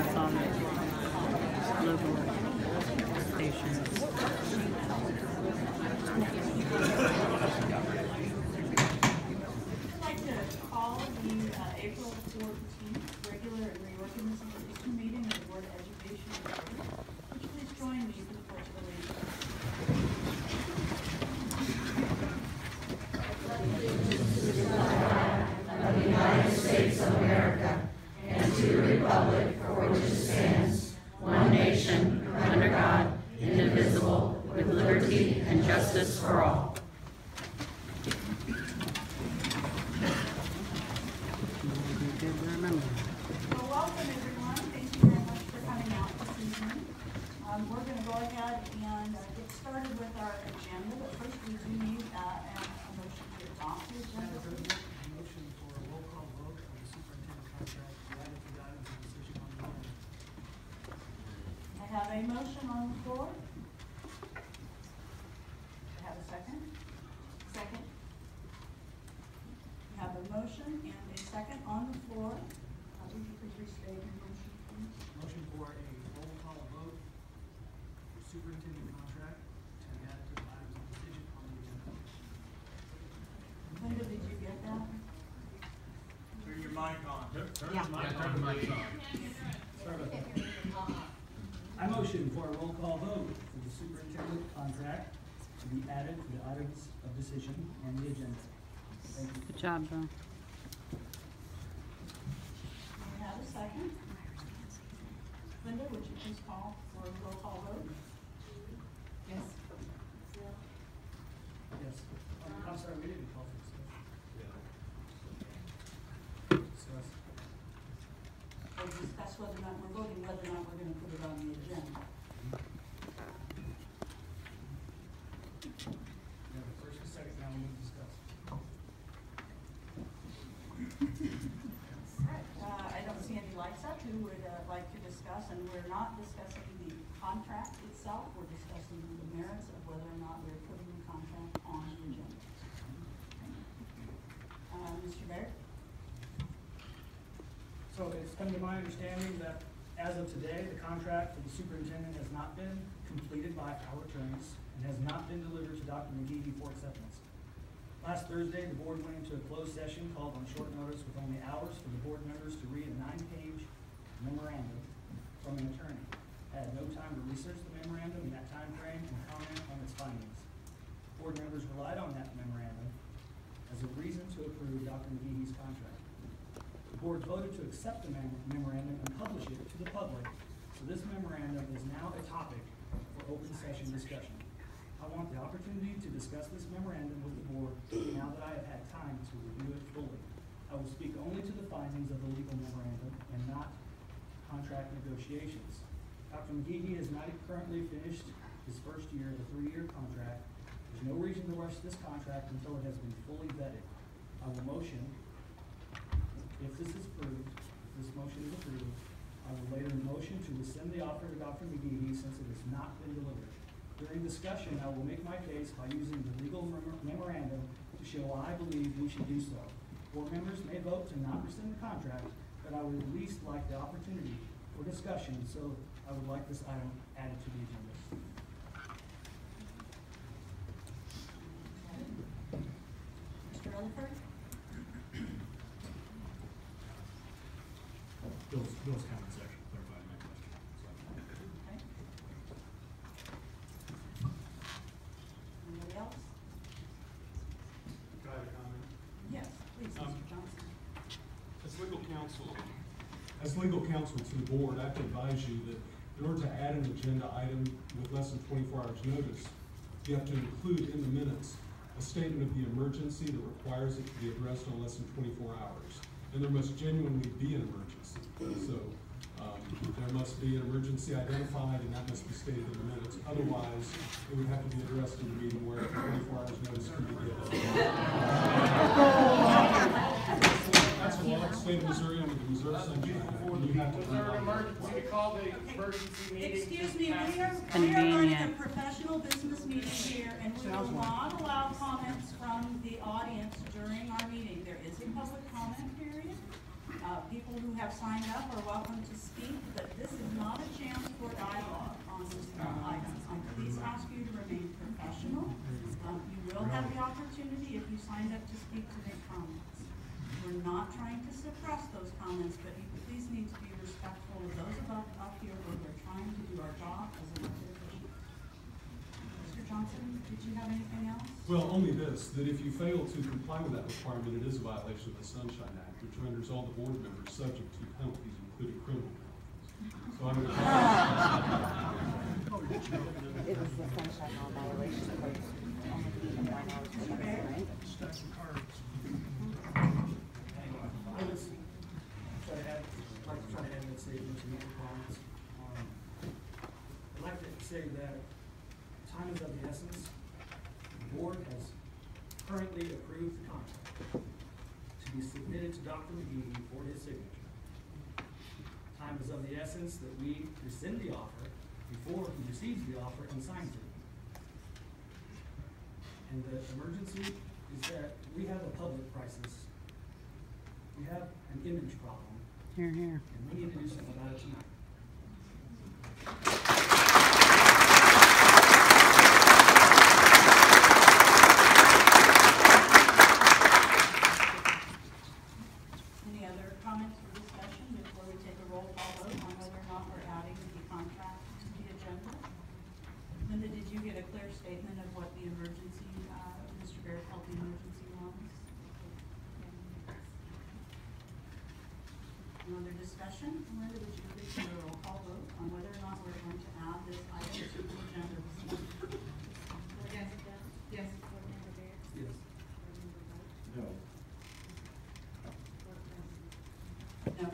That's all the local stations. I'd like to call the April 14th regular and reorganization meeting of the Board of Education. Would you please join me for the Pledge of Allegiance? Of the United States of America and to the republic for which it stands, one nation, under God, indivisible, with liberty and justice for all. Well, welcome everyone. Thank you very much for coming out this evening. We're going to go ahead and get started with our agenda, but first we do need a motion to adopt the agenda. Motion for a roll call vote on the superintendent contract, the attitude items and decision on the end. I have a motion on the floor. I have a second. Second. We have a motion and a second on the floor. Would you please restate your motion, please? Motion for a roll call vote for superintendent contract to the attitude items and decision on the agenda. Linda, did you get that? Turn your mic on. Turn Yeah. the mic on. Sorry about that. I motion for a roll call vote for the superintendent contract to be added to the items of decision on the agenda. Thank you. Good job, Bill. We have a second. Linda, would you please call for a roll call vote? Yes. Yes. I'm sorry, we didn't call for discussion. Discuss. We'll discuss whether or not we're voting, whether or not we're going to put it on the agenda. We have a first and second, now we need to discuss. I don't see any lights up who would like to discuss, and we're not discussing the contract itself. We're discussing the merits of whether or not we're putting the contract on the agenda. Mr. Baird? So it's come to my understanding that as of today, the contract for the superintendent has not been completed by our attorneys and has not been delivered to Dr. McGee for acceptance. Last Thursday, the board went into a closed session called on short notice with only hours for the board members to read a 9-page memorandum from an attorney. I had no time to research the memorandum in that time frame and comment on its findings. Board members relied on that memorandum as a reason to approve Dr. McGee's contract. The board voted to accept the memorandum and publish it to the public, so this memorandum is now a topic for open session discussion. I want the opportunity to discuss this memorandum with the board now that I have had time to review it fully. I will speak only to the findings of the legal memorandum and not contract negotiations. Dr. McGee has not currently finished his first year of a 3-year contract. There's no reason to rush this contract until it has been fully vetted. I will motion, if this is approved, if this motion is approved, I will later motion to rescind the offer to Dr. McGee since it has not been delivered. During discussion, I will make my case by using the legal memorandum to show why I believe we should do so. Board members may vote to not rescind the contract, but I would at least like the opportunity for discussion, so I would like this item added to the agenda. Mr. Rutherford? Bill's comments actually clarified my question. Okay. Anybody else? Can I have a comment? Yes, please, Mr. Johnson. As legal counsel to the board, I have to advise you that in order to add an agenda item with less than 24 hours notice, you have to include in the minutes a statement of the emergency that requires it to be addressed in less than 24 hours. And there must genuinely be an emergency. So there must be an emergency identified, and that must be stated in the minutes. Otherwise, it would have to be addressed in the meeting where 24 hours notice can be given. That's the law of the state of Missouri under the Missouri Sunshine Act. And you have to. Emergency to call the emergency meeting. Excuse me, we are running a Convenient. professional business meeting here, and we will not allow comments from the audience during our meeting. There is a public comment period. People who have signed up are welcome to speak, but this is not a chance for dialogue on this item. Please ask you to remain professional. You will have the opportunity, if you signed up to speak, to make comments. We're not trying to suppress those comments, but you please need to be respectful of those up here who are trying to do our job as elected officials. Mr. Johnson, did you have anything else? Well, only this, that if you fail to comply with that requirement, it is a violation of the Sunshine Act, which renders all the board members subject to penalties, including criminal penalties. So I would. It was the sunshine law violation. Only the 9 hours, right? I would like to try to add that statement to meet requirements. I'd like to say that time is of the essence. The board has currently approved the contract to be submitted to Dr. McGee for his signature. Time is of the essence that we rescind the offer before he receives the offer and signs it. And the emergency is that we have a public crisis. We have an image problem. Here, here. And we need to do something about it tonight. Any other comments or discussion before we take a roll call vote on whether or not we're adding the contract to the agenda? Linda, did you get a clear statement of what the emergency, Mr. Barrett felt the emergency was? No other discussion? Linda, would you please do a roll call vote on whether or not we're going to add this item to the agenda? Yes. Yes. No. No.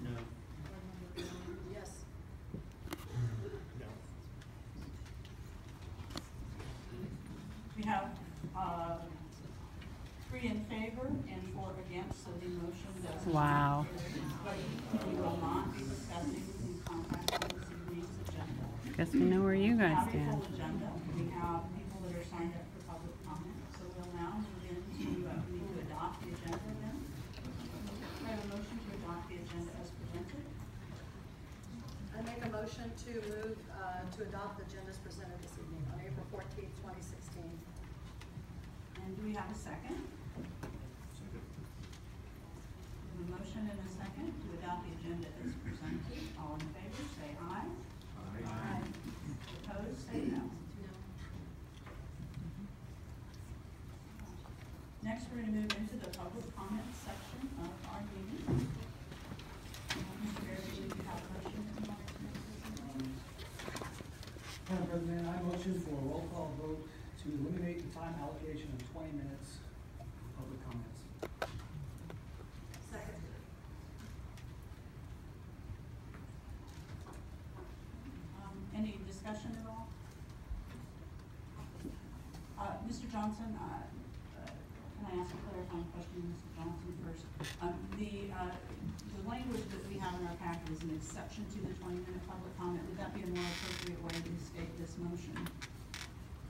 No. Yes. No. We have 3 in favor and 4 against, so the motion does. Wow. We will not be discussing the contract on this evening's agenda. Guess we know where you We guys have a stand. full agenda. We have people that are signed up for public comment, so we'll now move into, we need to adopt the agenda then. I have a motion to adopt the agenda as presented. I make a motion to move, to adopt the agendas presented this evening on April 14th, 2016. And do we have a second? We have a motion and a second to adopt the agenda as presented. All in favor, say aye. Aye. Opposed, say no. Next, we're going to move into the public comment section of our meeting. Mr. Barrett, do you have a motion that you want to make? Madam President, I motion for a roll call vote to eliminate the time allocation of 20 minutes for public comments. Second. Any discussion at all? Mr. Johnson, can I ask a clarifying question, Mr. Johnson, first? The language that we have in our packet is an exception to the 20-minute public comment. Would that be a more appropriate way to state this motion?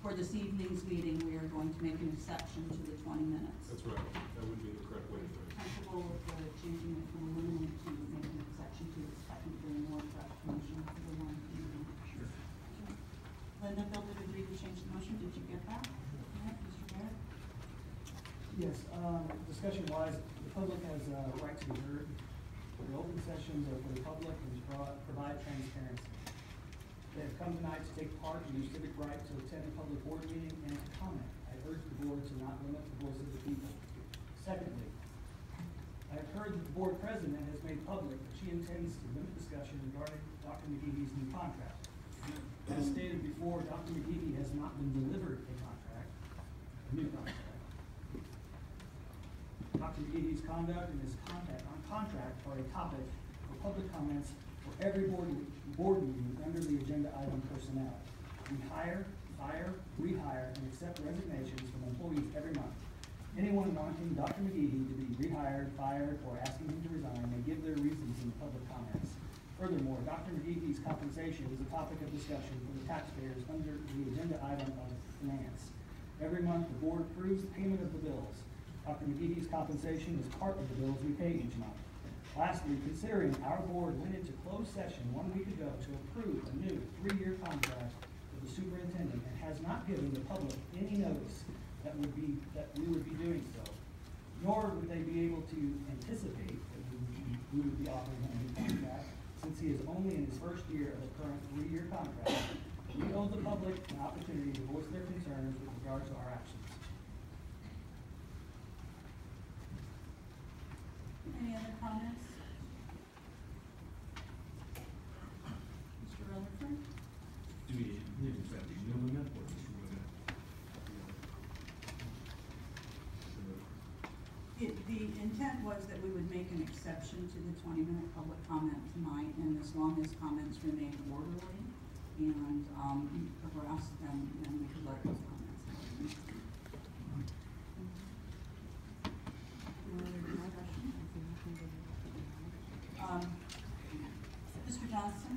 For this evening's meeting, we are going to make an exception to the 20 minutes. That's right. That would be the correct way to do it. Comfortable with changing it from a minimum to make an exception to its technically a more correct motion for the one evening? Sure. Linda, Bill did agree to change the motion. Did you get that? Yeah, Mr. Barrett? Yes, discussion-wise, the public has a right to be heard. The open sessions are for the public and provide transparency. They have come tonight to take part in their civic right to attend a public board meeting and to comment. I urge the board to not limit the voice of the people. Secondly, I have heard that the board president has made public that she intends to limit discussion regarding Dr. McGee's new contract. As stated before, Dr. McGee has not been delivered a contract, a new contract. Dr. McGee's conduct and his contract are a topic for public comments for every board meeting under the agenda item personnel. We hire, fire, rehire, and accept resignations from employees every month. Anyone wanting Dr. McGee to be rehired, fired, or asking him to resign may give their reasons in the public comments. Furthermore, Dr. McGee's compensation is a topic of discussion for the taxpayers under the agenda item of finance. Every month, the board approves the payment of the bills. Dr. McGee's compensation is part of the bills we pay each month. Lastly, considering our board went into closed session 1 week ago to approve a new 3-year contract with the superintendent and has not given the public any notice that we would be doing so, nor would they be able to anticipate that we would be offering him a new contract, since he is only in his first year of the current 3-year contract. We owe the public an opportunity to voice their concerns with regard to our actions. Any other comments? Mr. Rutherford? Do we need to set the limit or just limit? The intent was that we would make an exception to the 20-minute public comment tonight, and as long as comments remain orderly and progress, then we could let those comments happen. Mr. Johnson,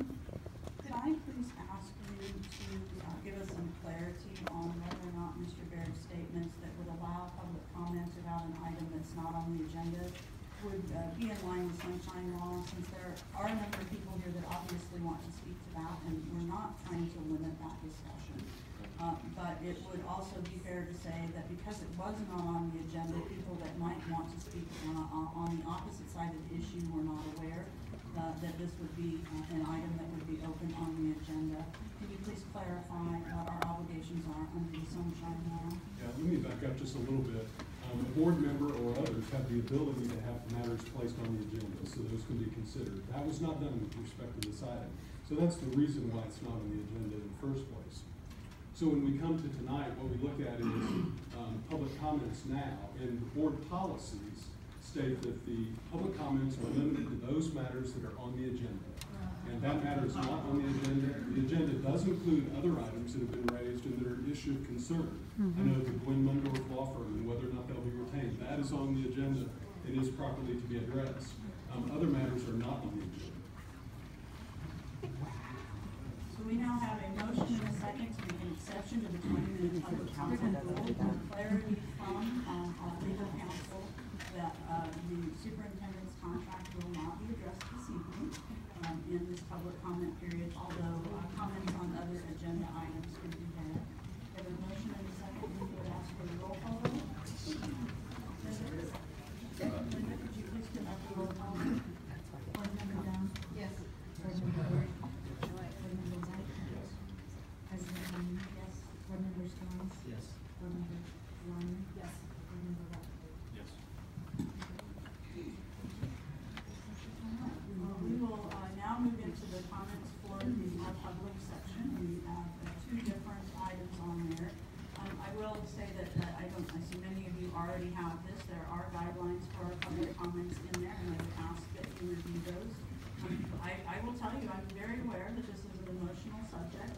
could I please ask you to give us some clarity on whether or not Mr. Baird's statements that would allow public comment about an item that's not on the agenda would be in line with sunshine law, since there are a number of people here that obviously want to speak to that, and we're not trying to limit that discussion. But it would also be fair to say that because it was not on the agenda, people that might want to speak on the opposite side of the issue were not aware that this would be an item that would be open on the agenda. Can you please clarify what our obligations are under the sunshine law? Yeah, let me back up just a little bit. A board member or others have the ability to have matters placed on the agenda, so those can be considered. That was not done with respect to this item. So that's the reason why it's not on the agenda in the first place. So when we come to tonight, what we look at is public comments now, and the board policies state that the public comments are limited to those matters that are on the agenda. And that matter is not on the agenda. The agenda does include other items that have been raised and that are an issue of concern. I know the Gwen Mundorf law firm and whether or not they'll be retained. That is on the agenda and is properly to be addressed. Other matters are not on the agenda. So we now have a motion and a second to make an exception to the 20-minute public comment rule with clarity from our legal counsel that the superintendent's contract will not be addressed this evening in this public comment period, although comments on other agenda items could be had. We have a motion and a second. We would ask for a roll call vote. Linda, could you please conduct the roll call? Board Member Dunn? Yes. Board Member Byrd? Board Member White? Yes. President Green? Yes. Board Member Storms? Yes. Board Member Ryan? Yes. Board Member Rutherford? Yes. We will now move into the comments for the public section. We have 2 different items on there. I will say that I see many of you already have this. There are guidelines for our public comments in there, and I would ask that you review those. I will tell you, I'm very aware that this is an emotional subject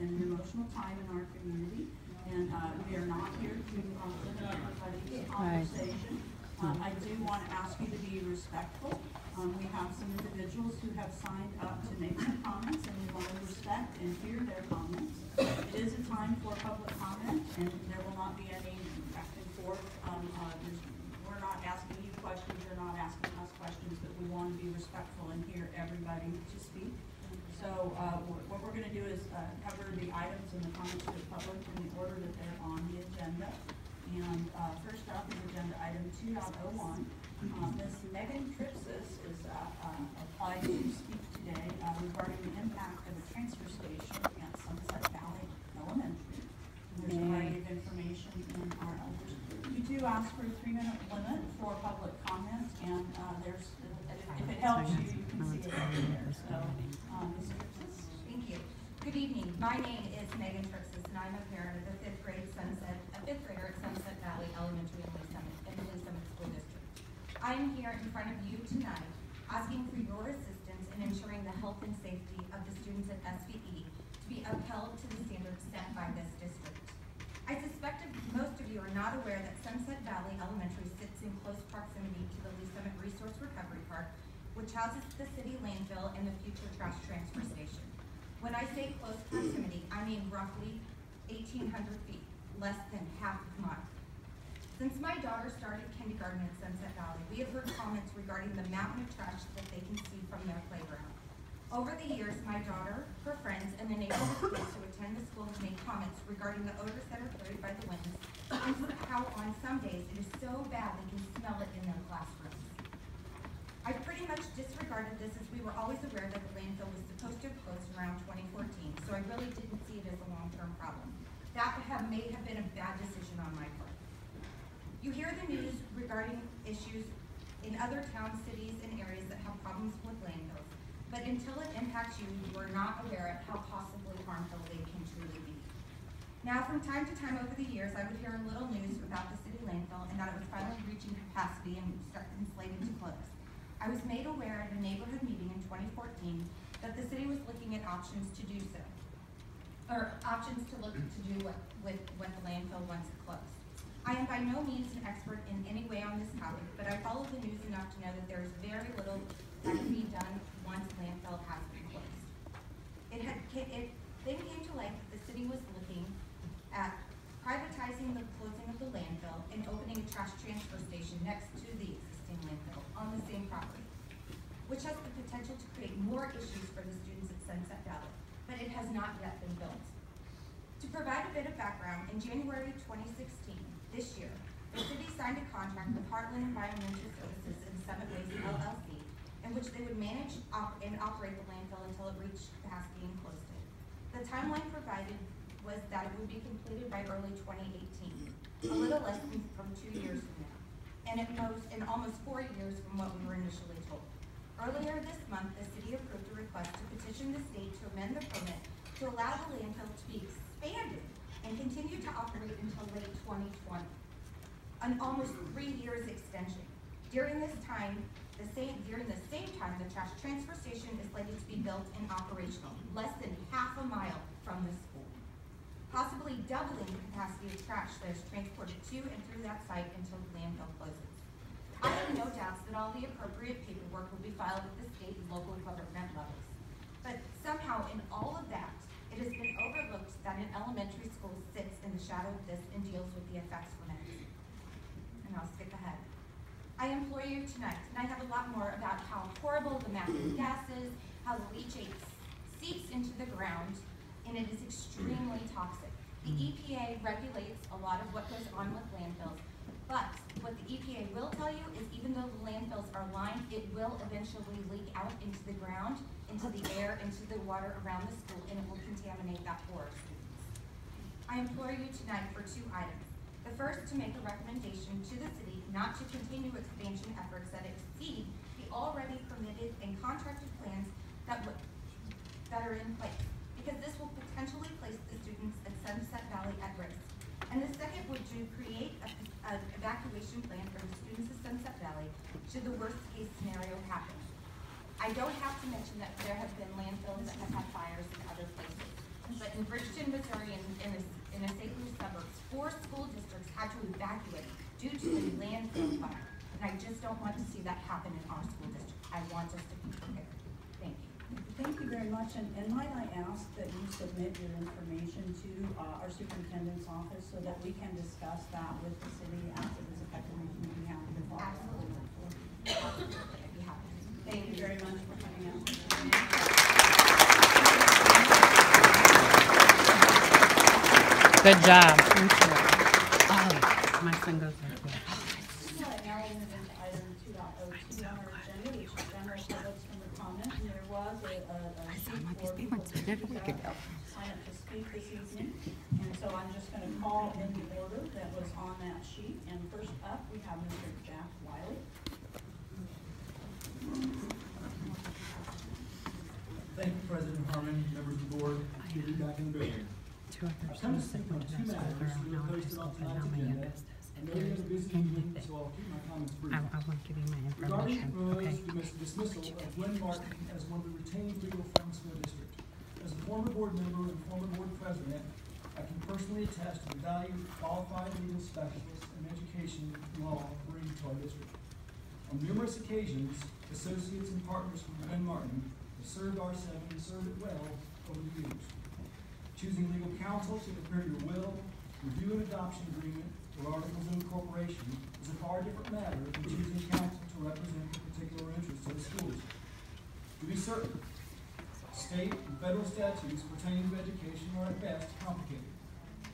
and an emotional time in our community, and we are not here to limit everybody's conversation. I do want to ask you to be respectful. We have some individuals who have signed up to make some comments, and we want to respect and hear their comments. It is a time for public comment, and there will not be any back and forth. We're not asking you questions, you're not asking us questions, but we want to be respectful and hear everybody to speak. So what we're going to do is cover the items and the comments to the public in the order that they're on the agenda. And first up is agenda item 2.01. Ms. Megan Tripsis is applied to speak today regarding the impact of a transfer station at Sunset Valley Elementary. And there's a variety of information in our elders. You do ask for a 3-minute limit for public comment, and if it helps you, you can see it over there. So, Ms. Tripsis. Thank you. Good evening. My name is Megan Tripsis, and I'm a parent of a 5th grader at Sunset Valley Elementary in Lee Summit School District. I am here in front of you tonight asking for your assistance in ensuring the health and safety of the students at SVE to be upheld to the standards set by this district. I suspect most of you are not aware that Sunset Valley Elementary sits in close proximity to the Lee Summit Resource Recovery Park, which houses the city landfill and the future trash transfer station. When I say close proximity, I mean roughly 1,800 feet, less than half a mile. Since my daughter started kindergarten at Sunset Valley, we have heard comments regarding the mountain of trash that they can see from their playground. Over the years, my daughter, her friends, and the neighborhood kids who attend the school have made comments regarding the odors that are carried by the winds, and how on some days it is so bad they can smell it in their classrooms. I pretty much disregarded this as we were always aware that the landfill was supposed to have closed around 2014, so I really didn't see it as a long-term problem. That may have been a bad decision on my part. You hear the news regarding issues in other towns, cities, and areas that have problems with landfills, but until it impacts you, you are not aware of how possibly harmful they can truly be. Now, from time to time over the years, I would hear little news about the city landfill and that it was finally reaching capacity and slated to close. I was made aware at a neighborhood meeting in 2014 that the city was looking at options to do so, or options to look to do with the landfill once it closed. I am by no means an expert in any way on this topic, but I follow the news enough to know that there is very little that can be done once landfill has been closed. It then came to light that the city was looking at privatizing the closing of the landfill and opening a trash transfer station next to the existing landfill on the same property, which has the potential to create more issues for the students at Sunset Valley, but it has not yet been built. To provide a bit of background, in January 2016, this year, the city signed a contract with Heartland Environmental Services and Summit Waste LLC, in which they would manage and operate the landfill until it reached capacity and closed it. The timeline provided was that it would be completed by early 2018, a little less than from 2 years from now, and almost 4 years from what we were initially told. Earlier this month, the city approved a request to petition the state to amend the permit to allow the landfill to be expanded and continue to operate until late 2020, an almost 3 years extension. During the same time, the trash transfer station is slated to be built and operational, less than half a mile from the school, possibly doubling the capacity of trash that is transported to and through that site until the landfill closes. I have no doubts that all the appropriate paperwork will be filed at the state and local government levels. But somehow in all of that, it has been overlooked that an elementary school sits in the shadow of this and deals with the effects from it. And I'll skip ahead. I implore you tonight, and I have a lot more about how horrible the methane gas is, how the leachate seeps into the ground, and it is extremely toxic. The EPA regulates a lot of what goes on with landfills, but what the EPA will tell you is even though the landfills are lined, it will eventually leak out into the ground, into the air, into the water around the school, and it will contaminate that for our students. I implore you tonight for 2 items. The first, to make a recommendation to the city not to continue expansion efforts that exceed the already permitted and contracted plans that are in place, because this will potentially place the students at Sunset Valley at risk. And the second would to create an evacuation plan for the students of Sunset Valley should the worst case scenario happen. I don't have to mention that there have been landfills that have had fires in other places. But in Bridgeton, Missouri, in a St. Louis suburbs, 4 school districts had to evacuate due to a landfill fire. And I just don't want to see that happen in our school district. I want us to be prepared. Thank you. Thank you very much, and might I ask that you submit your information to our superintendent's office so that we can discuss that with the city after this effective meeting we have to follow. Absolutely. I'd be happy to. Thank you very much for coming out. Good job. Oh, my son goes like that. Now we're moving to item 2.02 on our agenda, which is general public comment. And there was a sheet for people to sign up to speak this evening. And so I'm just going to call in the order that was on that sheet. And first up, we have Mr. Jack Wiley. Thank you, President Harmon, members of the board. Good to be back in the building. I've come to speak on 2 matters that are posted on tonight's agenda. I know you're in a busy evening, so I'll keep my comments brief. I won't give you my Regarding information. proposed Okay. dismissal of Gwen Martin as one of the retained legal firms for the district. As a former board member and former board president, I can personally attest to the value of qualified legal specialists and education in law bring to our district. On numerous occasions, associates and partners from Gwen Martin have served R-7 and served it well over the years. Choosing legal counsel to prepare your will, review an adoption agreement, or articles of incorporation is a far different matter than choosing counsel to represent the particular interests of the school district. To be certain, state and federal statutes pertaining to education are at best complicated.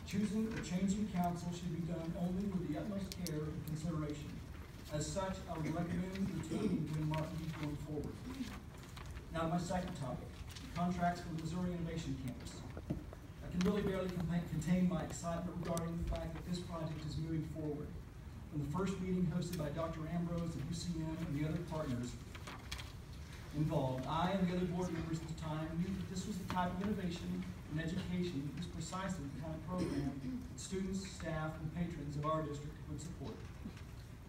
Choosing or changing counsel should be done only with the utmost care and consideration. As such, I would recommend retaining Gwen Martin going forward. Now, my second topic, contracts for the Missouri Innovation Campus. I can really barely contain my excitement regarding the fact that this project is moving forward. From the first meeting hosted by Dr. Ambrose of UCM and the other partners involved, I and the other board members at the time knew that this was the type of innovation and education that was precisely the kind of program that students, staff, and patrons of our district would support.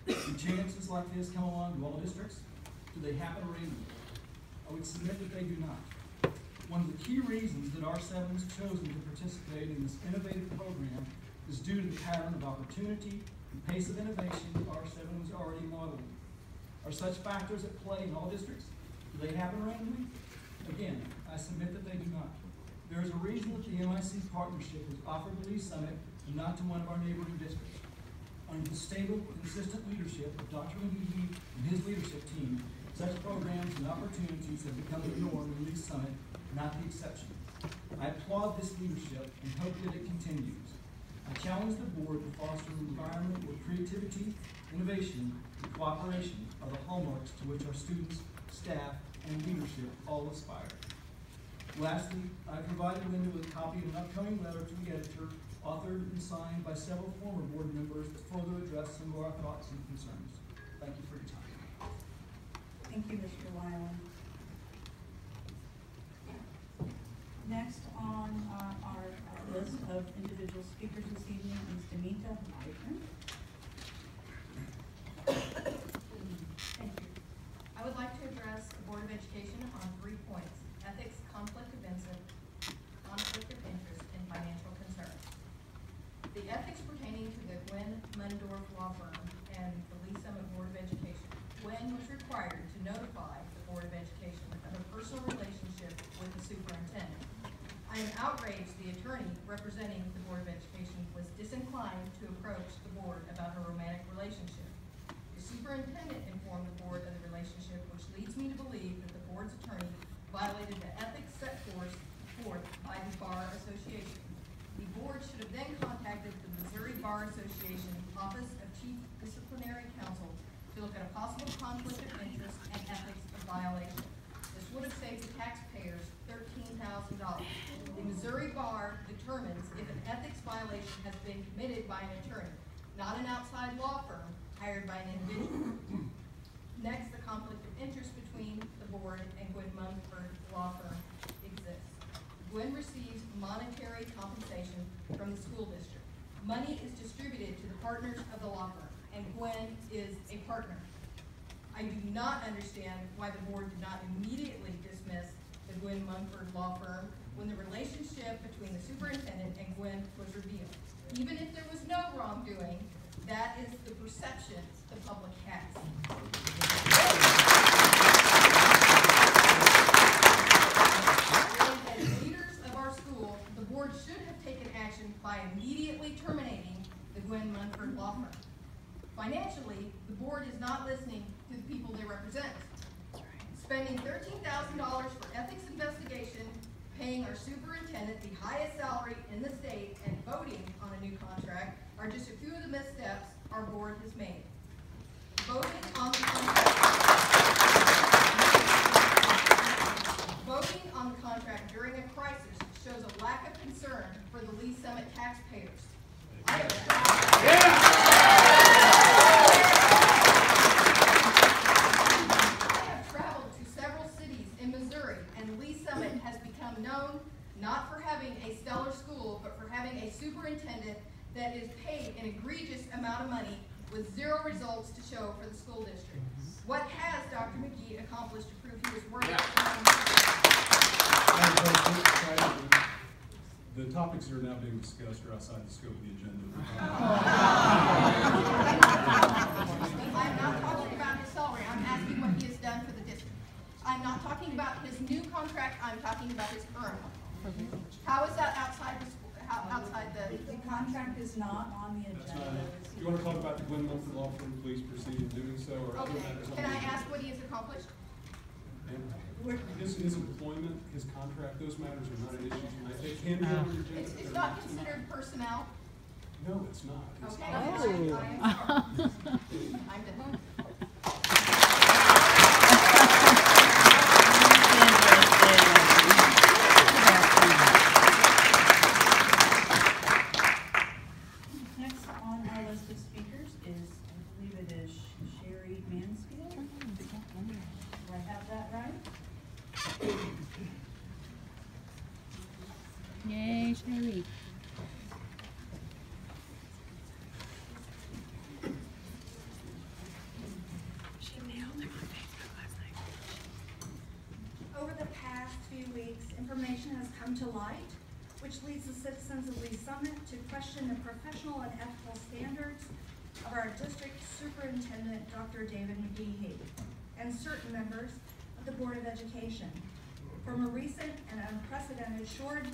Do chances like this come along to all districts? Do they happen randomly? I would submit that they do not. One of the key reasons that R-7 has chosen to participate in this innovative program is due to the pattern of opportunity and pace of innovation that R-7 was already modeling. Are such factors at play in all districts? Do they happen randomly? Again, I submit that they do not. There is a reason that the MIC partnership was offered to Lee Summit and not to one of our neighboring districts. Under the stable, consistent leadership of Dr. McGee and his leadership team, such programs and opportunities have become the norm in Lee Summit, not the exception. I applaud this leadership and hope that it continues. I challenge the board to foster an environment where creativity, innovation, and cooperation are the hallmarks to which our students, staff, and leadership all aspire. Lastly, I provided Linda with a copy of an upcoming letter to the editor, authored and signed by several former board members to further address some of our thoughts and concerns. Thank you for your time. Thank you, Mr. Wyland. Next on our list of individual speakers this evening is Danita Meitner. Thank you. I would like to address the Board of Education on 3 points: ethics, conflict of interest, and financial concerns. The ethics pertaining to the Gwen Mundorf Law Firm and the Lee Summit Board of Education. Gwen was required to notify the Board of Education of a personal relationship with the superintendent. I am outraged the attorney representing the Board of Education was disinclined to approach the board about her romantic relationship. The superintendent informed the board of the relationship, which leads me to believe that the board's attorney violated the ethics set forth by the Bar Association. The board should have then contacted the Missouri Bar Association Office of Chief Disciplinary Counsel to look at a possible conflict of interest and ethics violation. This would have saved the taxpayers $13,000. The Missouri Bar determines if an ethics violation has been committed by an attorney, not an outside law firm hired by an individual. Next, the conflict of interest between the board and Gwen Mundorf Law Firm exists. Gwen receives monetary compensation from the school district. Money is distributed to the partners of the law firm, and Gwen is a partner. I do not understand why the board did not immediately dismiss the Gwen Mundorf Law Firm when the relationship between the superintendent and Gwen was revealed. Even if there was no wrongdoing, that is the perception the public has. As leaders of our school, the board should have taken action by immediately terminating the Gwen Mundorf Law Firm. Financially, the board is not listening to the people they represent. Spending $13,000 for ethics investigation, paying our superintendent the highest salary in the state, and voting on a new contract are just a few of the missteps our board has made. Voting on the contract during a crisis shows a lack of concern for the Lee Summit taxpayers. I have traveled to several cities in Missouri, and Lee Summit has become known not for having a stellar school, but for having a superintendent that is paid an egregious amount of money with zero results to show for the school district. What has Dr. McGee accomplished to prove he was worthy? The topics that are now being discussed are outside the scope of the agenda. I'm not talking about his salary. I'm asking what he has done for the district. I'm not talking about his new contract. I'm talking about his current one. How is that outside the outside The contract is not on the That's agenda. not it. If you want to talk about the Gwen Mumford Law Firm, please proceed in doing so, or other Okay, matters on can the I agenda. ask what he has accomplished? His employment, his contract, those matters are not an issue tonight. They can be on the agenda. It's but they're not tonight. considered personnel? No, it's not. It's Okay. not. I'm sorry. I'm done. Next on our list of speakers is, I believe it is Sherry Mansfield. Do I have that right? Yay, Sherry. Over the past few weeks, information has come to light which leads the citizens of Lee Summit to question the professional and ethical standards of our district superintendent, Dr. David McGehee, and certain members of the Board of Education. From a recent and unprecedented short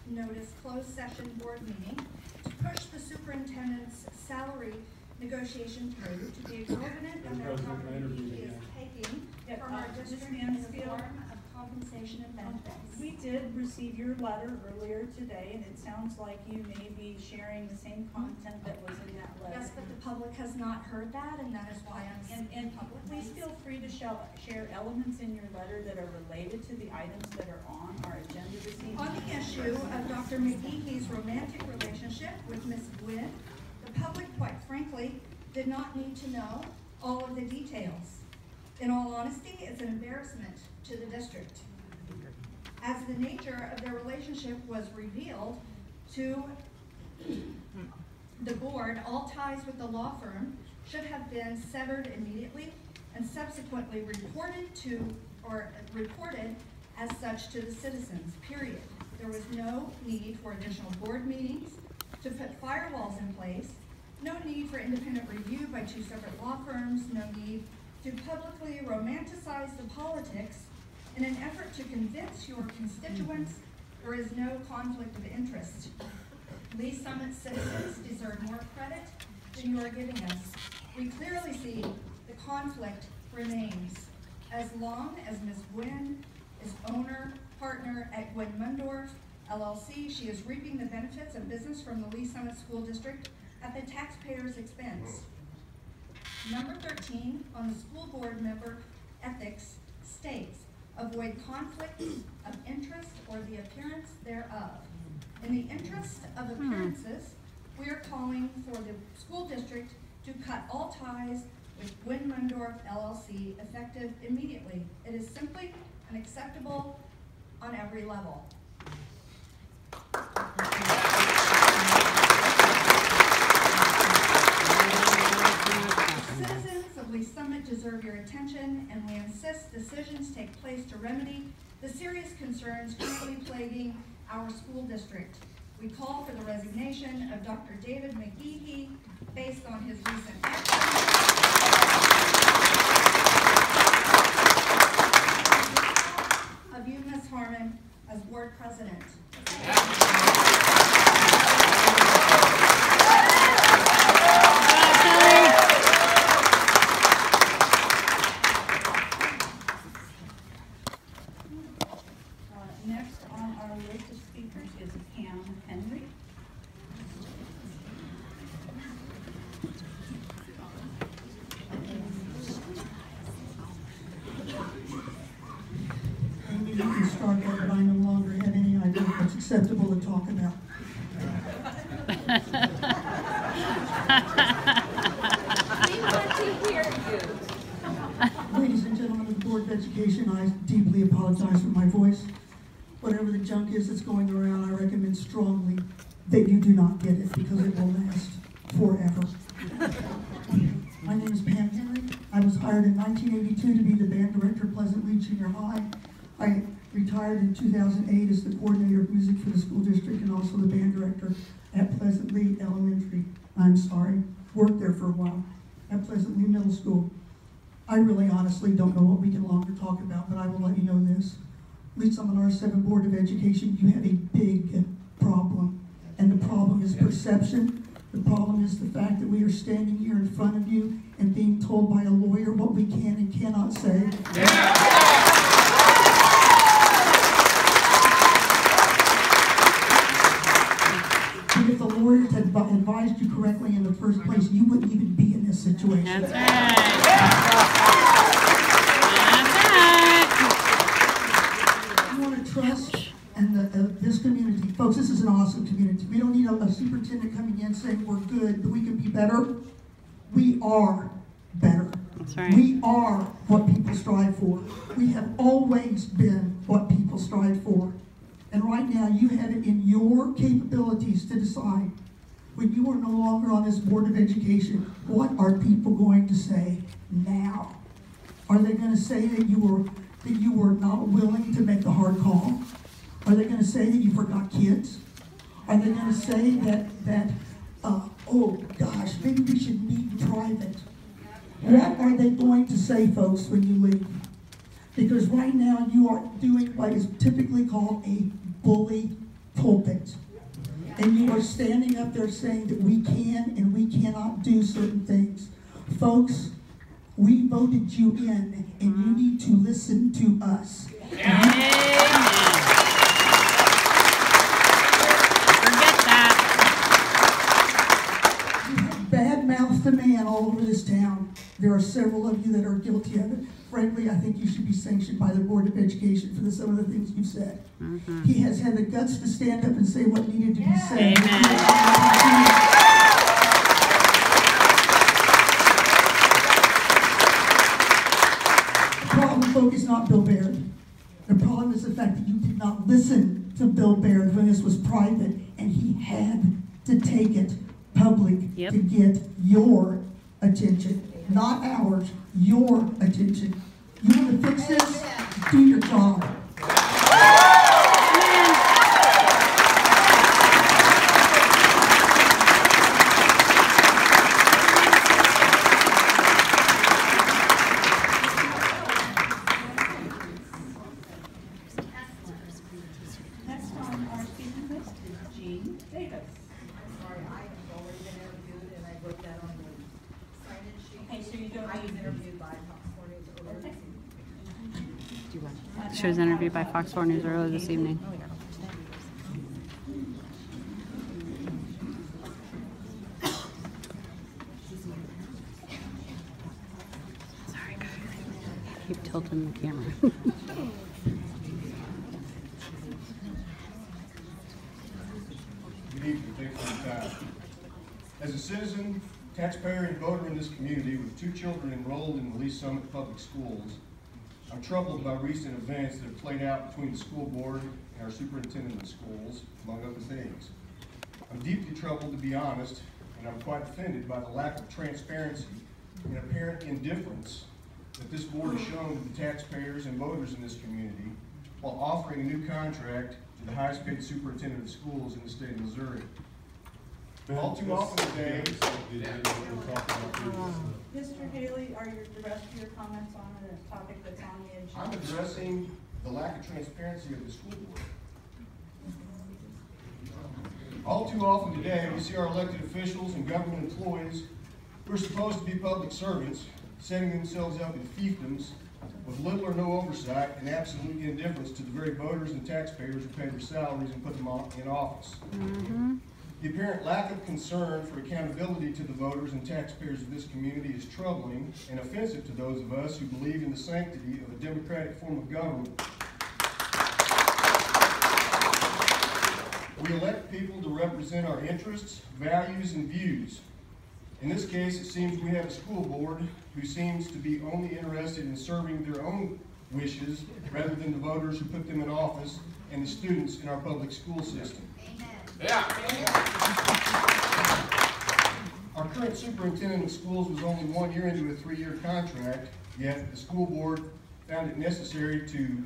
notice closed session board meeting to push the superintendent's salary negotiation through to the exorbitant amount Dr. McGehee is taking from our district in the form of compensation and benefits. We did receive your letter earlier today, and it sounds like you may be sharing the same content that was in that letter. Yes, but the public has not heard that, and that is why I'm And please feel free to share elements in your letter that are related to the items that are on our agenda this evening. On the issue of Dr. McGee's romantic relationship with Miss Gwynn, the public, quite frankly, did not need to know all of the details. In all honesty, it's an embarrassment to the district. As the nature of their relationship was revealed to the board, all ties with the law firm should have been severed immediately and subsequently reported as such to the citizens, period. There was no need for additional board meetings to put firewalls in place, no need for independent review by two separate law firms, no need to publicly romanticize the politics in an effort to convince your constituents there is no conflict of interest. Lee Summit citizens deserve more credit than you are giving us. We clearly see the conflict remains. As long as Ms. Gwynn is owner, partner at Gwynn Mundorf LLC, she is reaping the benefits of business from the Lee Summit School District at the taxpayer's expense. Number 13 on the school board member ethics states, avoid conflicts of interest or the appearance thereof. In the interest of appearances, we are calling for the school district to cut all ties with Gwynn Mundorf LLC effective immediately. It is simply unacceptable on every level. Citizens of Lee Summit deserve your attention, and we insist decisions take place to remedy the serious concerns currently plaguing our school district. We call for the resignation of Dr. David McGehee based on his recent actions. Of you, Ms. Harmon, as board president. Next on our list of speakers is Pam Henry. Maybe you can start there, but I no longer have any idea what's acceptable to talk about. We want to hear you. Ladies and gentlemen of the Board of Education, I deeply apologize for my voice. Whatever the junk is that's going around, I recommend strongly that you do not get it because it will last forever. My name is Pam Henry. I was hired in 1982 to be the band director at Pleasant Lee Junior High. I retired in 2008 as the coordinator of music for the school district and also the band director at Pleasant Lee Elementary. Worked there for a while at Pleasant Lee Middle School. I really honestly don't know what we can longer talk about, but I will let you know this. Lee Summit R-7 Board of Education, you have a big problem. And the problem is perception. The problem is the fact that we are standing here in front of you and being told by a lawyer what we can and cannot say. And if the lawyers had advised you correctly in the first place, you wouldn't even be in this situation. That's right. You want to trust and this community. Folks, this is an awesome community. We don't need a superintendent coming in saying we're good, that we can be better. We are better. That's right. We are what people strive for. We have always been what people strive for. And right now, you have it in your capabilities to decide, when you are no longer on this Board of Education, what are people going to say now? Are they going to say that you were not willing to make the hard call? Are they going to say that you forgot kids? Are they going to say that oh gosh, maybe we should meet in private? What are they going to say, folks, when you leave? Because right now you are doing what is typically called a bully pulpit. And you are standing up there saying that we can and we cannot do certain things. Folks, we voted you in, and you need to listen to us. Bad-mouthed a man all over this town. There are several of you that are guilty of it. Frankly, I think you should be sanctioned by the Board of Education for some of the things you've said. Mm-hmm. He has had the guts to stand up and say what needed to be said. Amen. The problem, folks, is not Bill Baird. The problem is the fact that you did not listen to Bill Baird when this was private, and he had to take it public to get your attention. Not ours, your attention. You want to fix this? Do your job. Next on our speaking list is Jean Davis. Sorry, I have already been interviewed and I wrote that on the sign-in sheet. Okay, so you don't I was need- interviewed by Fox 4 News earlier this evening. She was interviewed by Fox 4 News earlier this evening. Sorry, guys. Keep tilting the camera. Good evening, thanks for your time. As a citizen, taxpayer, and voter in this community with 2 children enrolled in the Lee Summit Public Schools, I'm troubled by recent events that have played out between the school board and our superintendent of schools, among other things. I'm deeply troubled, to be honest, and I'm quite offended by the lack of transparency and apparent indifference that this board has shown to the taxpayers and voters in this community while offering a new contract to the highest paid superintendent of schools in the state of Missouri. All too often today, Mr. Haley, are the rest of your comments on a topic that's on the agenda? I'm addressing the lack of transparency of the school board. All too often today, we see our elected officials and government employees who are supposed to be public servants setting themselves up in fiefdoms with little or no oversight and absolute indifference to the very voters and taxpayers who pay their salaries and put them in office. Mm-hmm. The apparent lack of concern for accountability to the voters and taxpayers of this community is troubling and offensive to those of us who believe in the sanctity of a democratic form of government. We elect people to represent our interests, values, and views. In this case, it seems we have a school board who seems to be only interested in serving their own wishes rather than the voters who put them in office and the students in our public school system. Our current superintendent of schools was only 1 year into a 3-year contract, yet the school board found it necessary to,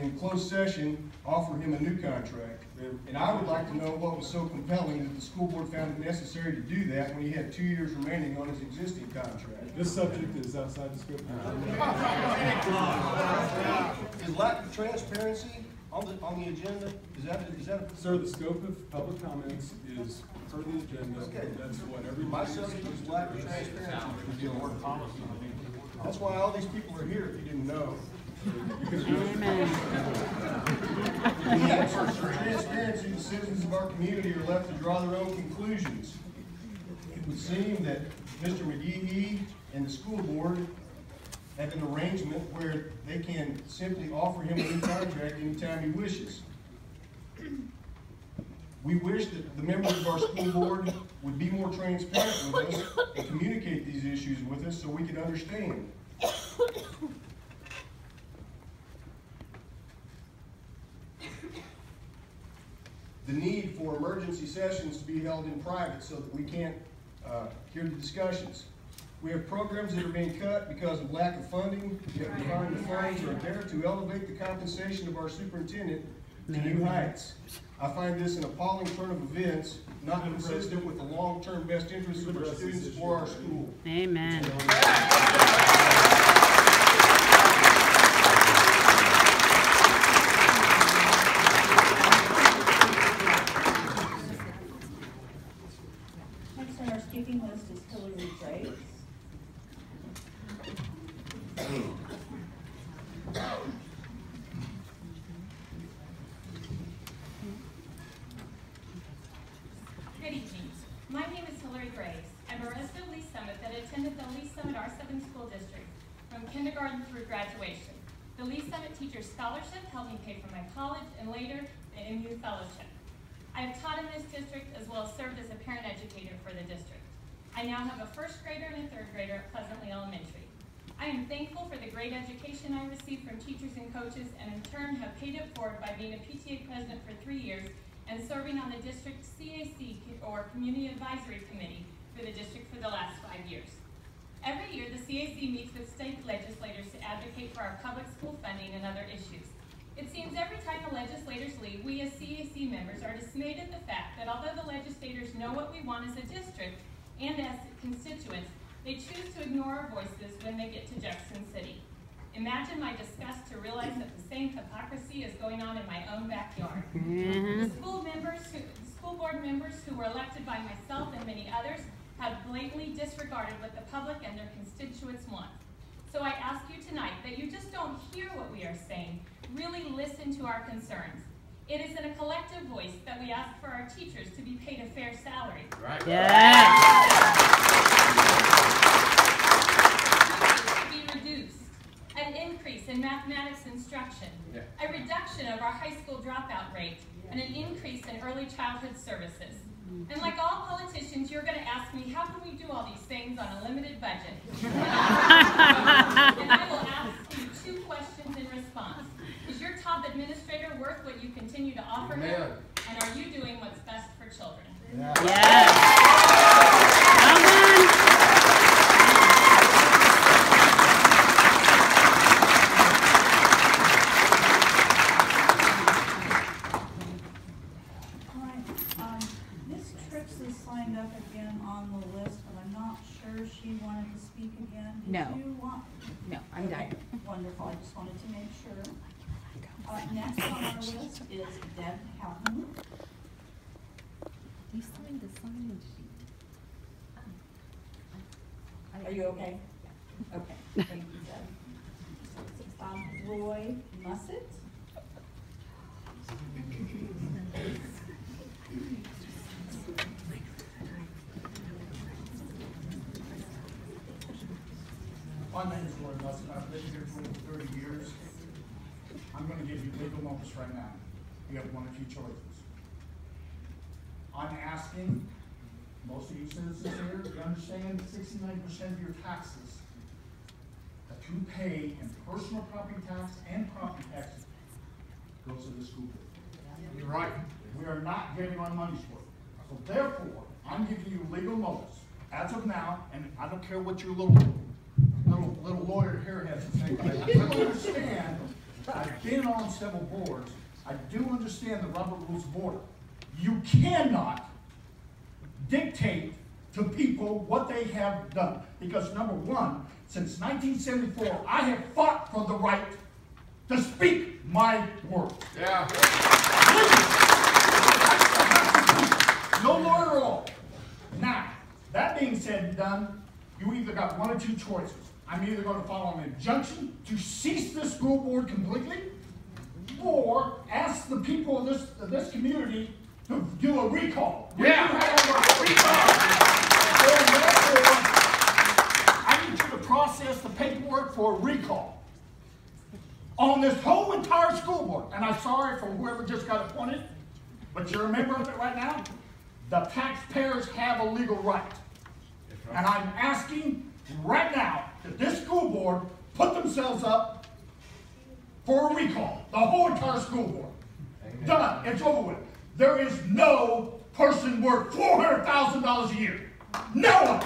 in closed session, offer him a new contract. And I would like to know what was so compelling that the school board found it necessary to do that when he had 2 years remaining on his existing contract. This subject is outside the scope. Is lack of transparency on the agenda? Is that? Sir, the scope of public comments is per the agenda. Okay. That's what My everybody. subject is lack of transparency. That's why all these people are here, if you didn't know. For transparency, the citizens of our community are left to draw their own conclusions. It would seem that Mr. McGee and the school board have an arrangement where they can simply offer him a new contract anytime he wishes. We wish that the members of our school board would be more transparent with us and communicate these issues with us so we can understand. The need for emergency sessions to be held in private so that we can't hear the discussions. We have programs that are being cut because of lack of funding, yet we find the funds are there to elevate the compensation of our superintendent to new heights. I find this an appalling turn of events, not consistent with the long-term best interests of our students or our school. Amen. Next on our speaking list is Hillary Graves. Good evening. My name is Hillary Graves. I'm a resident of Lee Summit that attended the Lee Summit R-7 school district from kindergarten through graduation. The Lee Summit Teacher Scholarship helped me pay for my college and later the MU Fellowship. I have taught in this district as well as served as a parent educator for the district. I now have a first grader and a third grader at Pleasantly Elementary. I am thankful for the great education I received from teachers and coaches, and in turn have paid it forward by being a PTA president for 3 years and serving on the district CAC, or Community Advisory Committee, for the district for the last 5 years. Every year, the CAC meets with state legislators to advocate for our public school funding and other issues. It seems every time the legislators leave, we as CAC members are dismayed at the fact that although the legislators know what we want as a district and as constituents, they choose to ignore our voices when they get to Jefferson City. Imagine my disgust to realize that the same hypocrisy is going on in my own backyard. The school board members who were elected by myself and many others have blatantly disregarded what the public and their constituents want. So I ask you tonight that you just don't hear what we are saying, really listen to our concerns. It is in a collective voice that we ask for our teachers to be paid a fair salary. Right. Yes. To be reduced, an increase in mathematics instruction, a reduction of our high school dropout rate, and an increase in early childhood services. And like all politicians, you're going to ask me, how can we do all these things on a limited budget? And I will ask you 2 questions in response. Is your top administrator worth what you continue to offer him? And are you doing what's best for children? Yes. Come on. All right, Ms. Tripps is signed up again on the list, but I'm not sure she wanted to speak again. No. Did you want? No, I'm done. Okay, wonderful, I just wanted to make sure. Next on our list is Deb Houghton. You signed the sign-in sheet. Are you okay? Okay, thank you, Deb. Roy Mussett. My name is Roy Mussett. I've been here for 30 years. I'm going to give you legal notice right now. You have one of 2 choices. I'm asking most of you citizens here to understand that 69% of your taxes that you pay in personal property tax and property taxes goes to the school board. You're right. We are not getting our money's worth. So therefore, I'm giving you legal notice as of now, and I don't care what your little lawyer here has to say, but I do understand. I've been on several boards. I do understand the rubber rules of order. You cannot dictate to people what they have done. Because number one, since 1974, I have fought for the right to speak my word. Yeah. No lawyer at all. Now, that being said and done, you either got one or two choices. I'm either going to file an injunction to cease the school board completely, or ask the people of this community to do a recall. Yeah. And therefore, I need you to process the paperwork for a recall on this whole entire school board. And I'm sorry for whoever just got appointed, but you're a member of it right now. The taxpayers have a legal right. And I'm asking right now that this school board put themselves up for a recall. The whole entire school board. Amen. Done. It's over with. There is no person worth $400,000 a year. No one.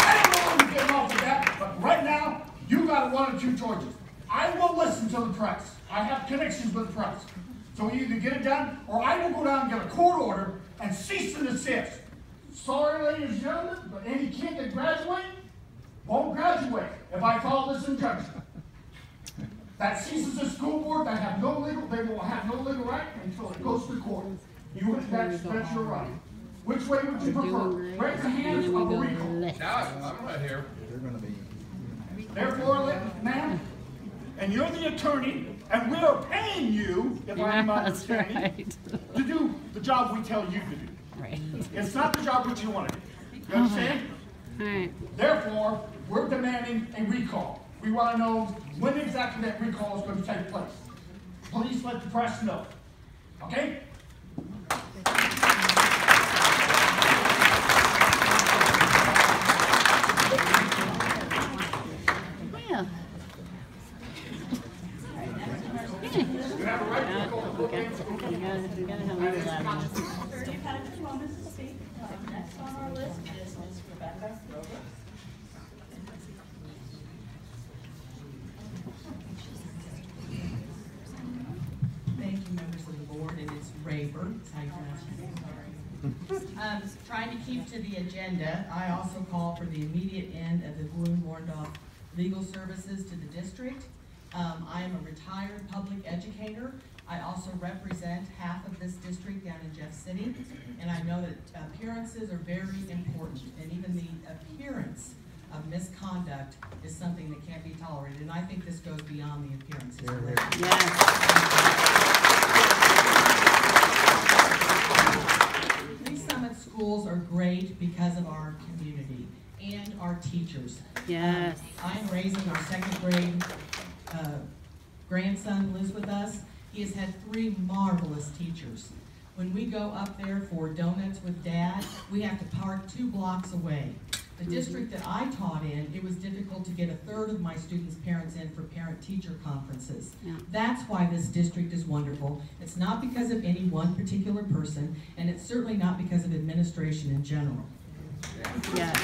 I don't know when you get off of that, but right now, you got one or two choices. I will listen to the press. I have connections with the press. So you either get it done, or I will go down and get a court order and cease and desist. Sorry, ladies and gentlemen, but any kid that graduates won't graduate if I follow this injunction. That ceases the school board. They will have no legal right until it goes to court. That's your right. Which way would you prefer? Raise the hands of a recall. No, I'm right here. Therefore, ma'am, and you're the attorney, and we are paying you, if I'm not understanding, to do the job we tell you to do. Right. It's not the job which you want to do. You understand? Right. Therefore, we're demanding a recall. We want to know when exactly that recall is going to take place. Please let the press know. Okay? Yeah. You have a right to recall the book. We gotta have a loud this. You've had a few moments to speak. Next on our list is Ms. Rebecca Grover. Thank you, members of the board, and it's Rayburn. How you pronounce your name? Trying to keep to the agenda, I also call for the immediate end of the Bloom-Warndorf legal services to the district. I am a retired public educator. I also represent half of this district down in Jeff City, and I know that appearances are very important, and even the appearance of misconduct is something that can't be tolerated, and I think this goes beyond the appearances. These Summit schools are great because of our community and our teachers. Yes. I'm raising our second grade grandson lives with us. He has had 3 marvelous teachers. When we go up there for donuts with Dad, we have to park 2 blocks away. The district that I taught in, it was difficult to get 1/3 of my students' parents in for parent-teacher conferences. Yeah. That's why this district is wonderful. It's not because of any one particular person, and it's certainly not because of administration in general. Yes.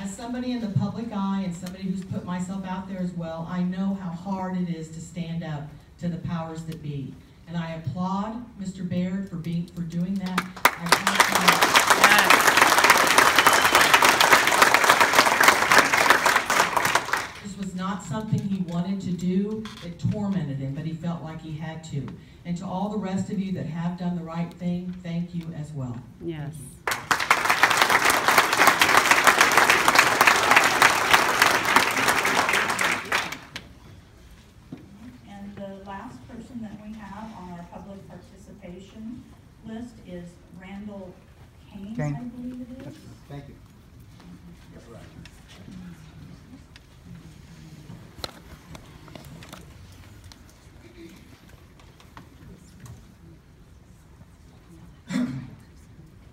As somebody in the public eye and somebody who's put myself out there as well, I know how hard it is to stand up to the powers that be. And I applaud Mr. Baird for doing that. This was not something he wanted to do. It tormented him, but he felt like he had to. And to all the rest of you that have done the right thing, thank you as well. Yes. And the last person that we have on our public participation list is Randall Kane, I believe it is. Thank you.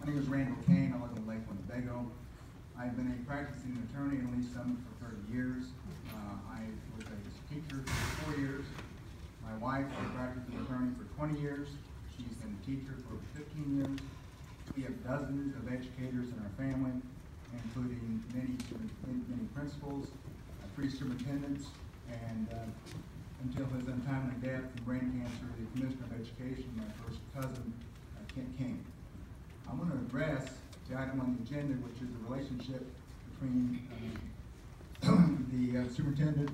My name is Randall Kane. I live in Lake Winnebago. I've been a practicing attorney in Lee Summit for 30 years. I was a teacher for 4 years. My wife is a practicing attorney for 20 years. She's been a teacher for 15 years. We have dozens of educators in our family, including many principals, 3 superintendents, and until his untimely death from brain cancer, the Commissioner of Education, my first cousin, Kent King. I'm going to address to item on the agenda, which is the relationship between the superintendent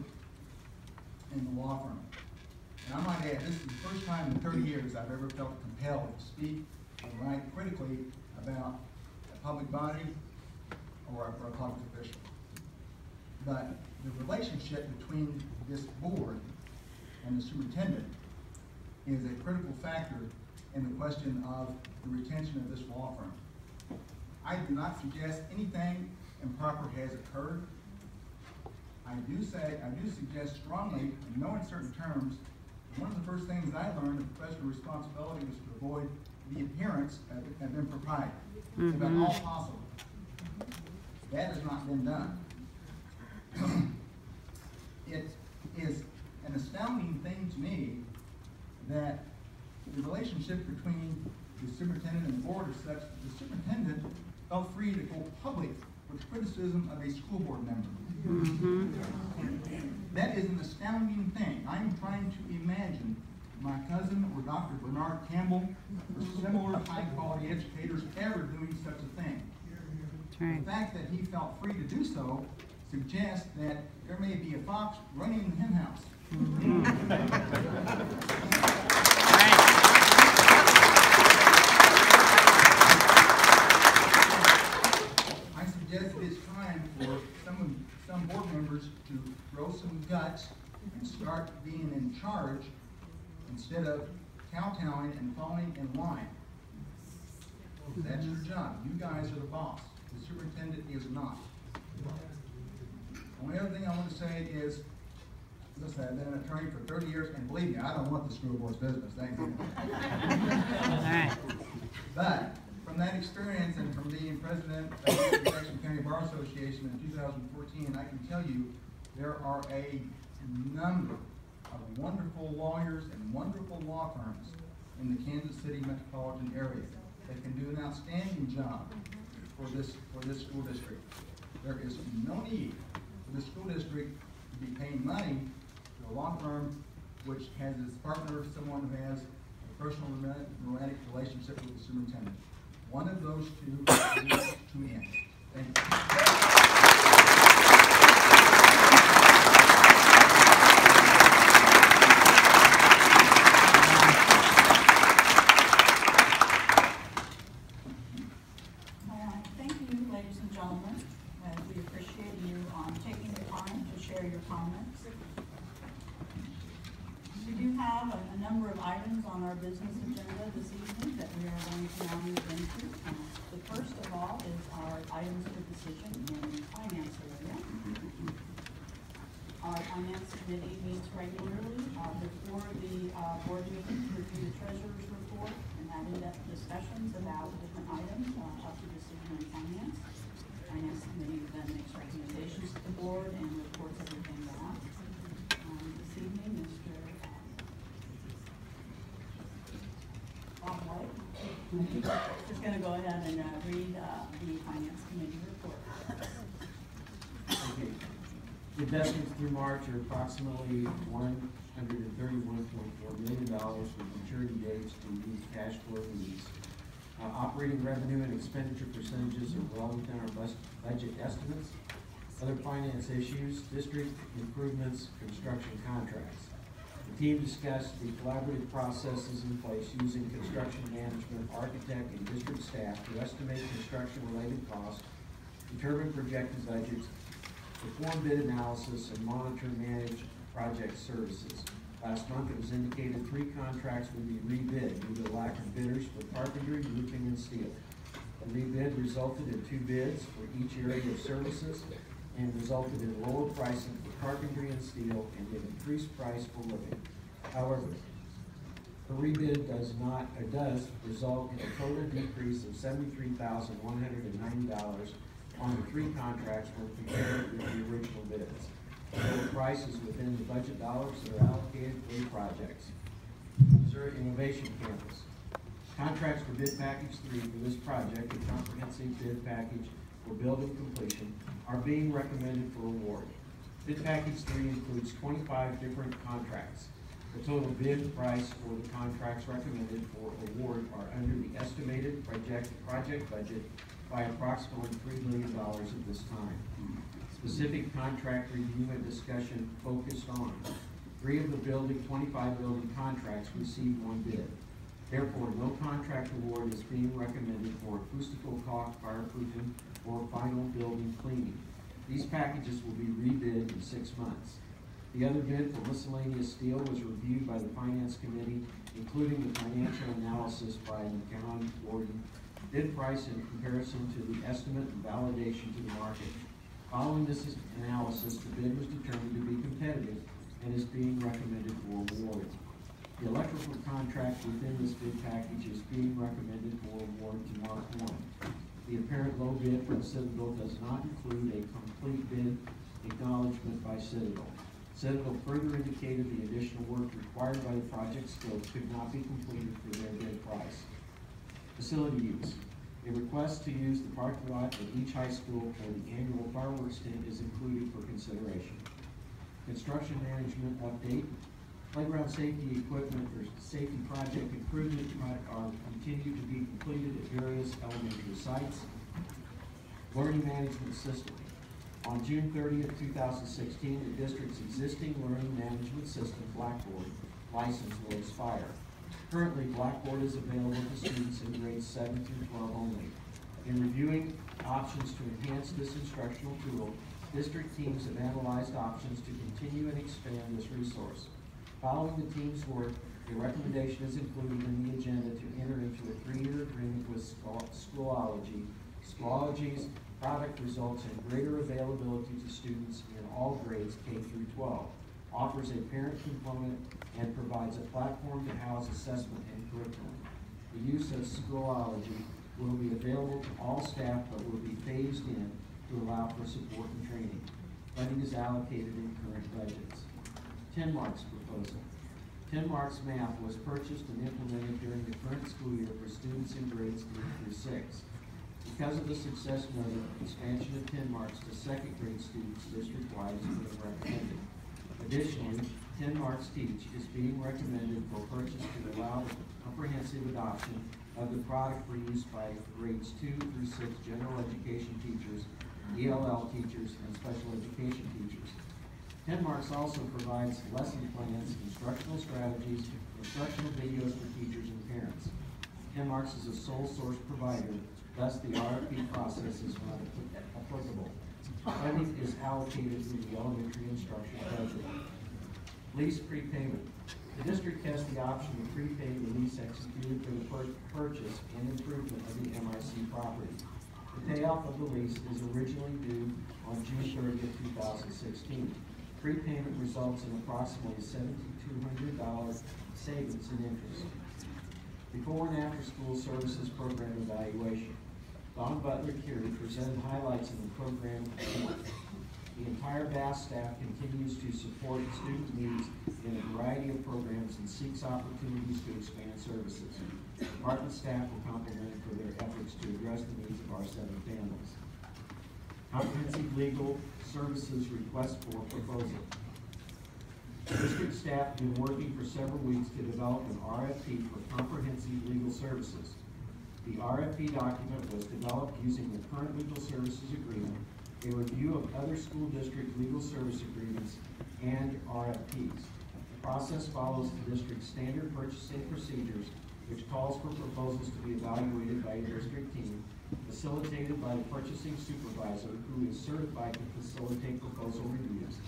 and the law firm. And I might add, this is the first time in 30 years I've ever felt compelled to speak or write critically about a public body or a public official. But the relationship between this board and the superintendent is a critical factor in the question of the retention of this law firm. I do not suggest anything improper has occurred. I do suggest strongly, in no uncertain terms, one of the first things I learned of professional responsibility was to avoid the appearance of impropriety, if at all possible. That has not been done. It is an astounding thing to me that the relationship between the superintendent and the board is such that the superintendent felt free to go public with criticism of a school board member. That is an astounding thing. I'm trying to imagine my cousin or Dr. Bernard Campbell or similar high-quality educators ever doing such a thing. The fact that he felt free to do so suggests that there may be a fox running the hen house. I suggest it is time for some board members to grow some guts and start being in charge instead of kowtowing and falling in line. That's your job. You guys are the boss. The superintendent is not. The only other thing I want to say is, listen, I've been an attorney for 30 years, and believe me, I don't want the school board's business. Thank you. But from that experience and from being president of the Jackson County Bar Association in 2014, I can tell you there are a number of wonderful lawyers and wonderful law firms in the Kansas City metropolitan area that can do an outstanding job for this school district. There is no need for the school district to be paying money to a law firm which has as partner someone who has a personal romantic relationship with the superintendent. One of those two needs to end. Thank you. On our business agenda this evening that we are going to now move into. The first of all is our items for decision in the finance area. Our finance committee meets regularly before the board meeting to review the treasurer's report and have in-depth discussions about different items up to decision in finance. Finance committee then makes recommendations to the board and reports everything back. This evening, Mr. Just going to go ahead and read the Finance Committee report. Okay. The investments through March are approximately $131.4 million with maturity dates to meet cash flow needs. Operating revenue and expenditure percentages are well within our budget estimates. Other finance issues, district improvements, construction contracts. The team discussed the collaborative processes in place using construction management, architect, and district staff to estimate construction-related costs, determine projected budgets, perform bid analysis, and monitor and manage project services. Last month, it was indicated 3 contracts would be rebid due to the lack of bidders for carpentry, roofing, and steel. The rebid resulted in 2 bids for each area of services and resulted in lower pricing for carpentry and steel and an increased price for roofing. However, the rebid does result in a total decrease of $73,190 on the 3 contracts when compared with the original bids. The total price is within the budget dollars that are allocated for the projects. Missouri Innovation Campus. Contracts for bid package 3 for this project, a comprehensive bid package for building completion, are being recommended for award. Bid package 3 includes 25 different contracts. The total bid price for the contracts recommended for award are under the estimated project budget by approximately $3 million at this time. Specific contract review and discussion focused on 3 of the 25 building contracts received 1 bid. Therefore, no contract award is being recommended for acoustical caulk, fireproofing, or final building cleaning. These packages will be rebid in 6 months. The other bid for miscellaneous steel was reviewed by the Finance Committee, including the financial analysis by McCown Warden, bid price in comparison to the estimate and validation to the market. Following this analysis, the bid was determined to be competitive and is being recommended for award. The electrical contract within this bid package is being recommended for award to Mark One. The apparent low bid from Citadel does not include a complete bid acknowledgement by Citadel. Citadel further indicated the additional work required by the project scope could not be completed for their bid price. Facility use. A request to use the parking lot at each high school for the annual fireworks tent is included for consideration. Construction management update. Playground safety equipment or safety project improvement are continued to be completed at various elementary sites. Learning management system. On June 30th, 2016, the district's existing learning management system, Blackboard, license will expire. Currently, Blackboard is available to students in grades 7 through 12 only. In reviewing options to enhance this instructional tool, district teams have analyzed options to continue and expand this resource. Following the team's work, a recommendation is included in the agenda to enter into a 3-year agreement with Schoology. Schoology's product results in greater availability to students in all grades K through 12, offers a parent component, and provides a platform to house assessment and curriculum. The use of Schoology will be available to all staff but will be phased in to allow for support and training. Funding is allocated in current budgets. 10 Marks proposal. 10 Marks Math was purchased and implemented during the current school year for students in grades 3 through 6. Because of the success noted, expansion of 10 Marks to 2nd grade students district-wide is being recommended. Additionally, 10 Marks Teach is being recommended for purchase to allow the comprehensive adoption of the product for use by grades 2 through 6 general education teachers, ELL teachers, and special education teachers. 10 Marks also provides lesson plans, instructional strategies, instructional videos for teachers and parents. 10 Marks is a sole source provider, thus the RFP process is not applicable. Funding is allocated through the elementary instruction budget. Lease prepayment. The district has the option to prepay the lease executed for the purchase and improvement of the MIC property. The payoff of the lease is originally due on June 30th, 2016. Prepayment results in approximately $7,200 savings in interest. Before and after school services program evaluation. Don Butler Curie presented highlights of the program. The entire BASS staff continues to support student needs in a variety of programs and seeks opportunities to expand services. Department staff will compliment for their efforts to address the needs of R-7 families. Comprehensive legal services request for proposal. District staff have been working for several weeks to develop an RFP for comprehensive legal services. The RFP document was developed using the current legal services agreement, a review of other school district legal service agreements, and RFPs. The process follows the district's standard purchasing procedures, which calls for proposals to be evaluated by a district team, facilitated by the purchasing supervisor, who is certified to facilitate proposal reviews.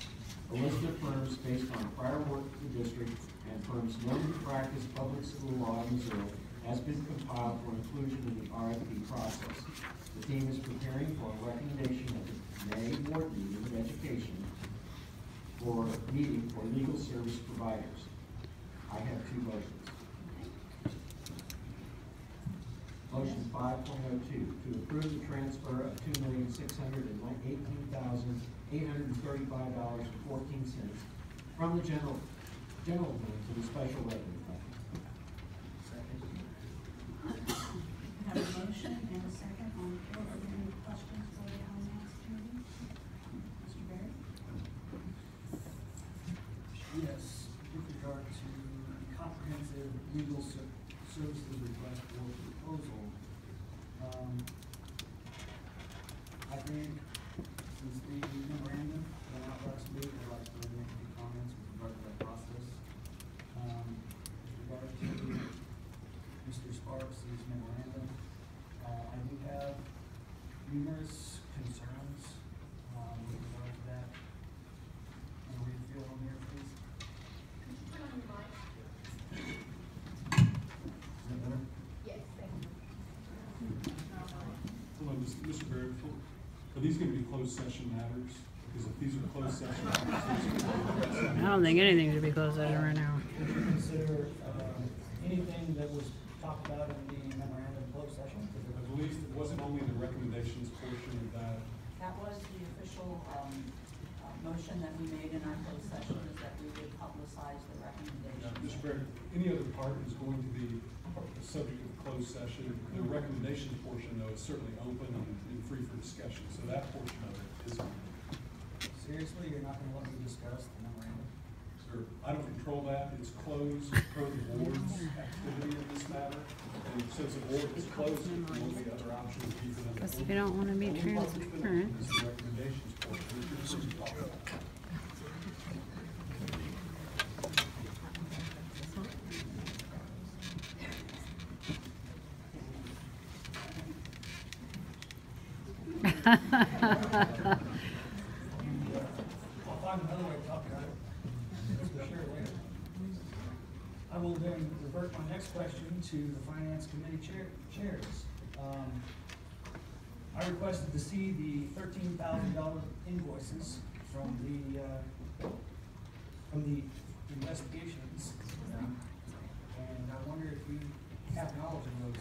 A list of firms based on prior work with the district and firms known to practice public school law in Missouri has been compiled for inclusion in the RFP process. The team is preparing for a recommendation at the May board meeting of education for meeting for legal service providers. I have 2 motions. Motion 5.02 to approve the transfer of $2,618,835.14 from the general fund to the special revenue fund. I have a motion and a second on the floor. Are there any questions for the Finance Committee? Mr. Barry? Yes, with regard to comprehensive legal services request for proposal, I think since the memorandum went out last week, I'd like to make a few comments with regard to that process. With regard to Mr. Sparks' memorandum, I do have numerous concerns with regard to that. Can we feel on here, please? Could you turn on your mic? Is that better? Yes, thank you. Hold on, Mr. Barrett, are these gonna be closed session matters? Because if these are closed session matters. I don't think anything should be closed session right now. Would you consider anything that was talked about in the memorandum closed session? I believe it wasn't only the recommendations portion of that. That was the official, motion that we made in our closed session, is that we would publicize the recommendations. Mr. Barrett, any other part is going to be the subject of closed session. The recommendations portion, though, is certainly open and free for discussion, so that portion of it is. Seriously, you're not gonna let me discuss the memorandum? Sir, I don't control that. It's closed per the board's activity in this matter. And since the board is closed, one of the other options would be for them to. Plus, if you don't want to be transparent. Is the recommendations portion, which you're supposed to talk about. I'll find another way to talk about it. That's for sure later. I will then revert my next question to the Finance Committee chairs. I requested to see the $13,000 invoices from the investigations. And I wonder if you have knowledge of those.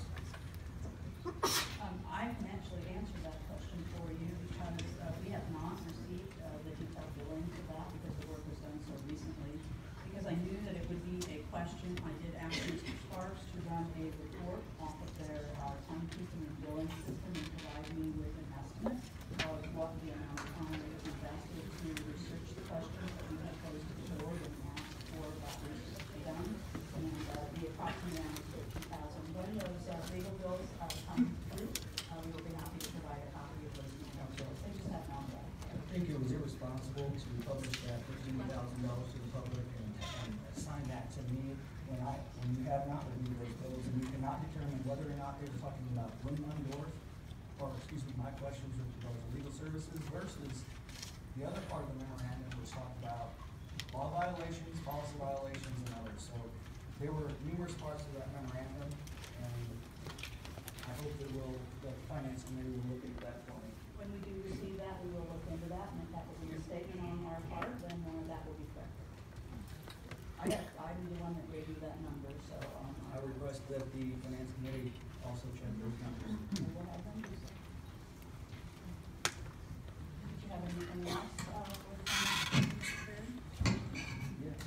I can actually answer that question for you because we have not received the detailed billing for that because the work was done so recently. Because I knew that it would be a question, I did ask Mr. Sparks to run a report off of their timekeeping and billing system and provide me with an estimate of what the amount of time that was invested to research the questions that we had posed to the board and asked for that research to be done. And the approximate amount is $13,000. When those legal bills come through, we will be happy to provide a copy of those detailed bills. They just have not yet. I think it was irresponsible to publish that $13,000 to the public and assign that to me when you have not reviewed those bills and you cannot determine whether or not they were talking about Windmund or excuse me, my questions with regard to legal services versus the other part of the memorandum which talked about law violations, policy violations, and others. So there were numerous parts of that memorandum, and I hope that the Finance Committee will look into that for me. When we do receive that, we will look into that, and if that was a statement on our part, then that will be corrected. I'm the one that gave you that number, so. I request that the Finance Committee also check those numbers. We'll have them do so. Did you have anything else with the Finance Committee, Mr. Baird? Yes,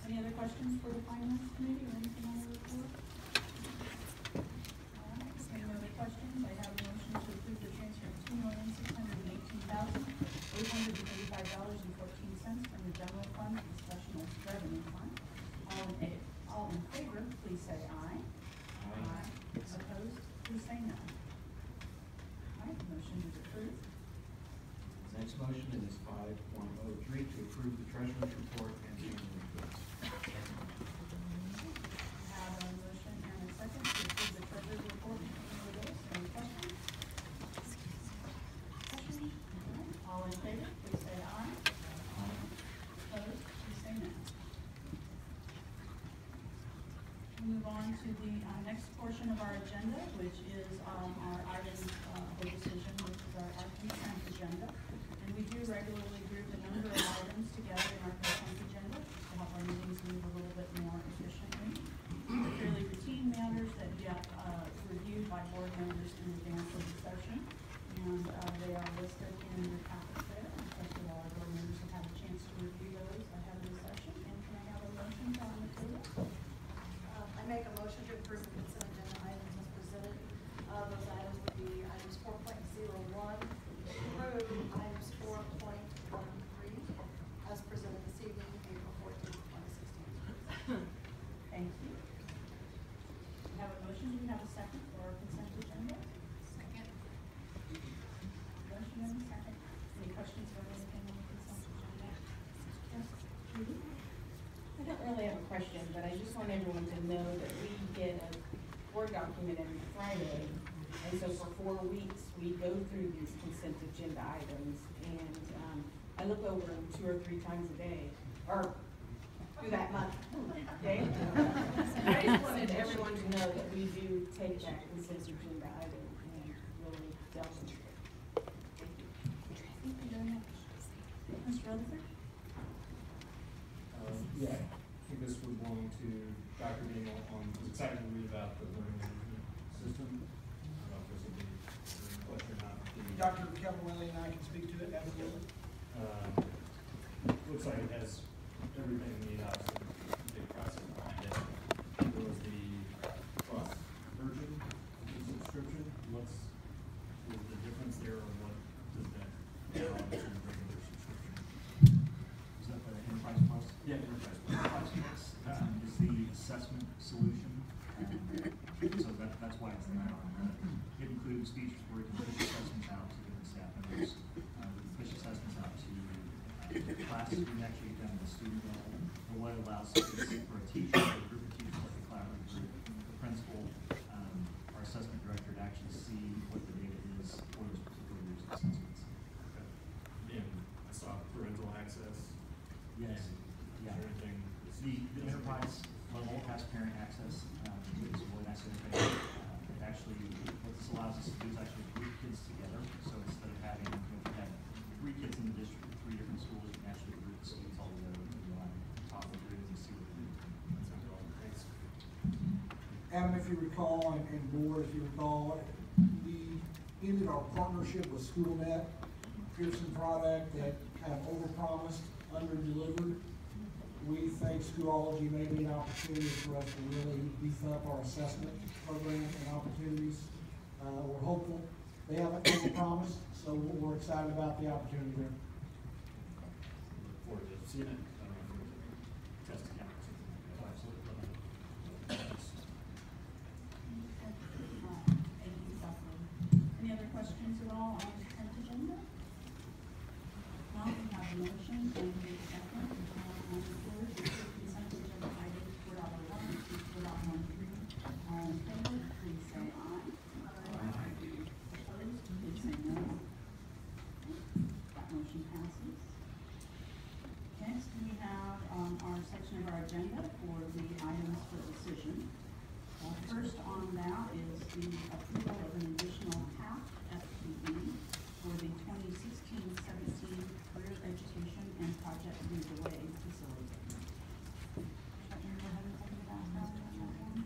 Any other questions for the Finance Committee or anything on the report? All right, any other questions? I have a motion to approve the transfer of $2,618,885.14 from the general fund to the special revenue fund. All in favor, please say aye. Aye. Opposed, please say no. All right, motion is approved. Next motion is 5.03 to approve the treasurer's report and annual reports. Have a motion and a second to approve the treasurer's report and annual reports. Any questions? Questions? All in favor, please say aye. Opposed, please say no. We move on to the next portion of our agenda, which is our item for decision, which is our consent agenda. And we do regularly group a number of items together in our consent agenda to help our meetings move a little bit more efficiently. They're fairly routine matters that get reviewed by board members in advance of the session. And they are listed in your packet there. And first of all, our board members have had a chance to review those ahead of the session. And can I have a motion on the table? I make a motion to approve the consent agenda items have a second for our consent agenda? Second. Motion and a second. Any questions or anything on the consent agenda? Yes, Judy? I don't really have a question, but I just want everyone to know that we get a Word document every Friday. And so for 4 weeks, we go through these consent agenda items, and I look over them 2 or 3 times a day, or through that month, okay? I just wanted everyone to know that we do take that consent agenda item and really delve into it. Thank you. Thank you very much. Mr. Rutherford? Yeah, I think this would belong to Dr. Daniel was excited to read about the learning management system. I don't know if this would be a question or not. Dr. Cavalli and I can speak to it, absolutely. Looks like it has everything you need, obviously, big process behind it. There was the plus version subscription. What's the difference there, or what does that add on to the regular subscription? Is that the Enterprise Plus? Yeah, Enterprise Plus. Enterprise Plus is the assessment solution. So that's why it's there. It includes features where you can push assessments out to different staff members. We can push assessments out to classes. We can actually get them at the student level. Or what it allows is for a teacher, or a group of teachers, like a collaborative group, the principal, our assessment director, to actually see what the data is for those particular year's assessments. And I saw parental access. Yes. Is there anything? The enterprise level has parent access, is really nice interface. It actually, what this allows us to do is actually group kids together. So instead of having, if you have 3 kids in the district with 3 different schools, you can actually group the students all together and talk them through and see what they do. Thanks. Adam, if you recall, and board, if you recall, we ended our partnership with SchoolNet, Pearson product that kind of overpromised, under-delivered. We think Schoology may be an opportunity for us to really beef up our assessment program and opportunities. We're hopeful. They haven't overpromised, so we're excited about the opportunity there. Look forward to seeing it. I don't know if there's a test account or something like that. Absolutely. Thank you, Dr. Any other questions at all on the consent agenda? Now we have a motion and a second on the floor to approve consent agenda items 4.1 to 4.13. All in favor, please say aye. Opposed, please say no. That motion passes. Next, we have our section of our agenda for the items for decision. First on that is the approval of an additional half FTE for the 2016-17 Career Education and Project Lead the Way facility. Should I go ahead and take it back on that one?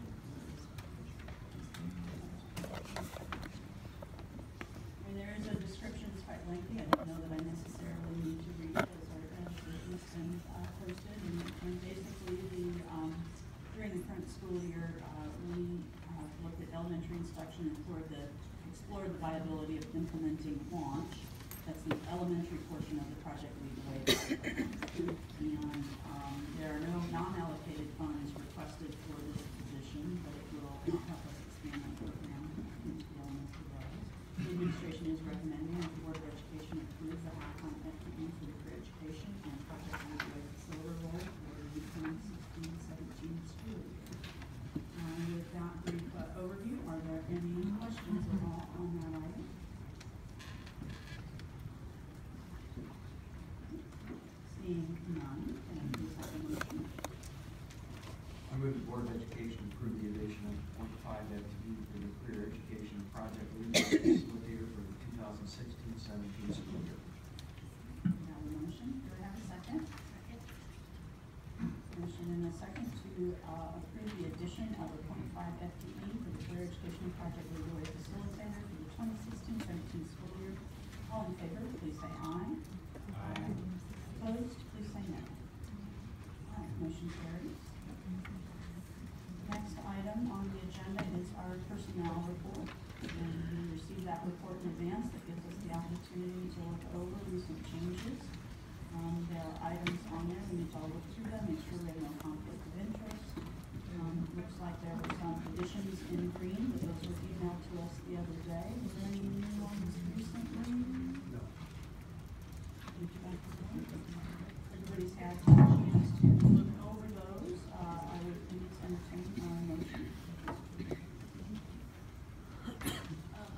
I mean, there is a description, it's quite lengthy. I don't know that I necessarily need to read it as our description's been posted. And basically, during the current school year, we looked at elementary instruction and explored the viability of implementing launch. That's the elementary portion of the Project Lead the Way program. And there are no non-allocated funds requested for this position, but it will help us expand that program into the elementary levels. The administration is recommending that the Board of Education approve the half-time FTE for the Career Education and Project Lead the Way facilitator role for the 2016-17 school year. With that brief overview, are there any questions at all on that item? Seeing none, can I please have a motion? I move the Board of Education approve the addition of 0.5 FTE for the Career Education Project Lead Facilitator for the 2016-17 school year. We have a motion. Do I have a second? Motion and a second to approve the addition of a 0.5 FTE for the Career Education Project Lead the Way facilitator for the 2016-17 school year. All in favor, please say aye. Aye. Opposed, please say no. All right, motion carries. Next item on the agenda is our personnel report. And we received that report in advance. That gives us the opportunity to look over recent changes. There are items on there. We need to all look through them, make sure we have no conflict of interest. Looks like there were some additions in green, but those were emailed to us the other day. Is there any new ones recently? No. Did you guys look at them? Everybody's had a chance to look over those. I would please entertain a motion.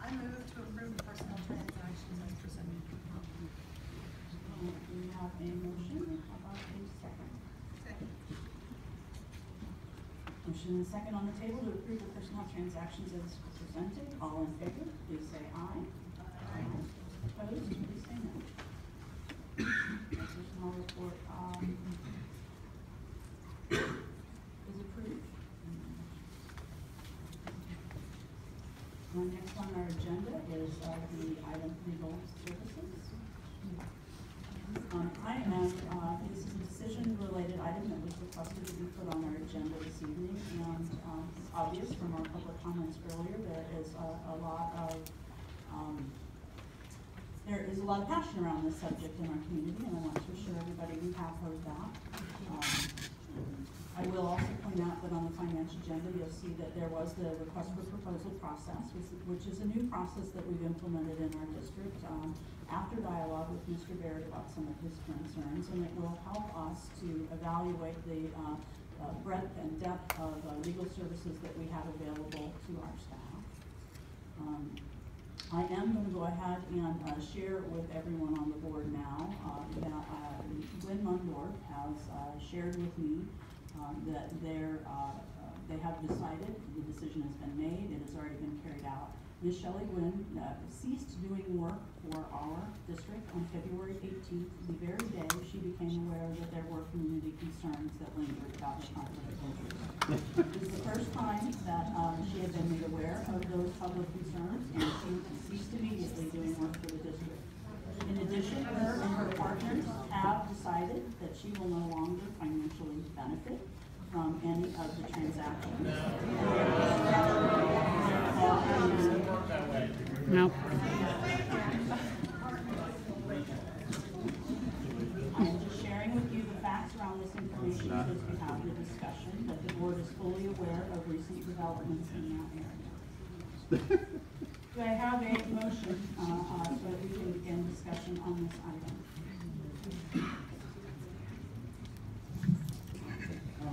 I move to approve the personal transactions as presented. We have a motion. How about a second? Second. Motion and a second on the table to approve the personnel transactions as presented. All in favor, please say aye. Aye. Opposed, please say no. Personnel report, is approved. Next on our agenda is, the item legal services. This is a decision-related item that was requested to be put on our agenda this evening, and it's obvious from our public comments earlier, there is a lot of passion around this subject in our community, and I want to assure everybody we have heard that. I will also point out that on the financial agenda, you'll see that there was the request for proposal process, which is a new process that we've implemented in our district after dialogue with Mr. Baird about some of his concerns, and it will help us to evaluate the breadth and depth of legal services that we have available to our staff. I am going to go ahead and share with everyone on the board now that Glenn Mundorf has shared with me that they have decided, the decision has been made, it has already been carried out. Ms. Shelley Gwynn ceased doing work for our district on February 18th, the very day she became aware that there were community concerns that lingered about the conflict of interest. This is the first time that she had been made aware of those public concerns, and she ceased immediately doing work for the district. In addition, her and her partners have decided that she will no longer financially benefit from any of the transactions. Nope. I am just sharing with you the facts around this information as we have the discussion, that the board is fully aware of recent developments in that area. Do I have a motion so that we can begin discussion on this item?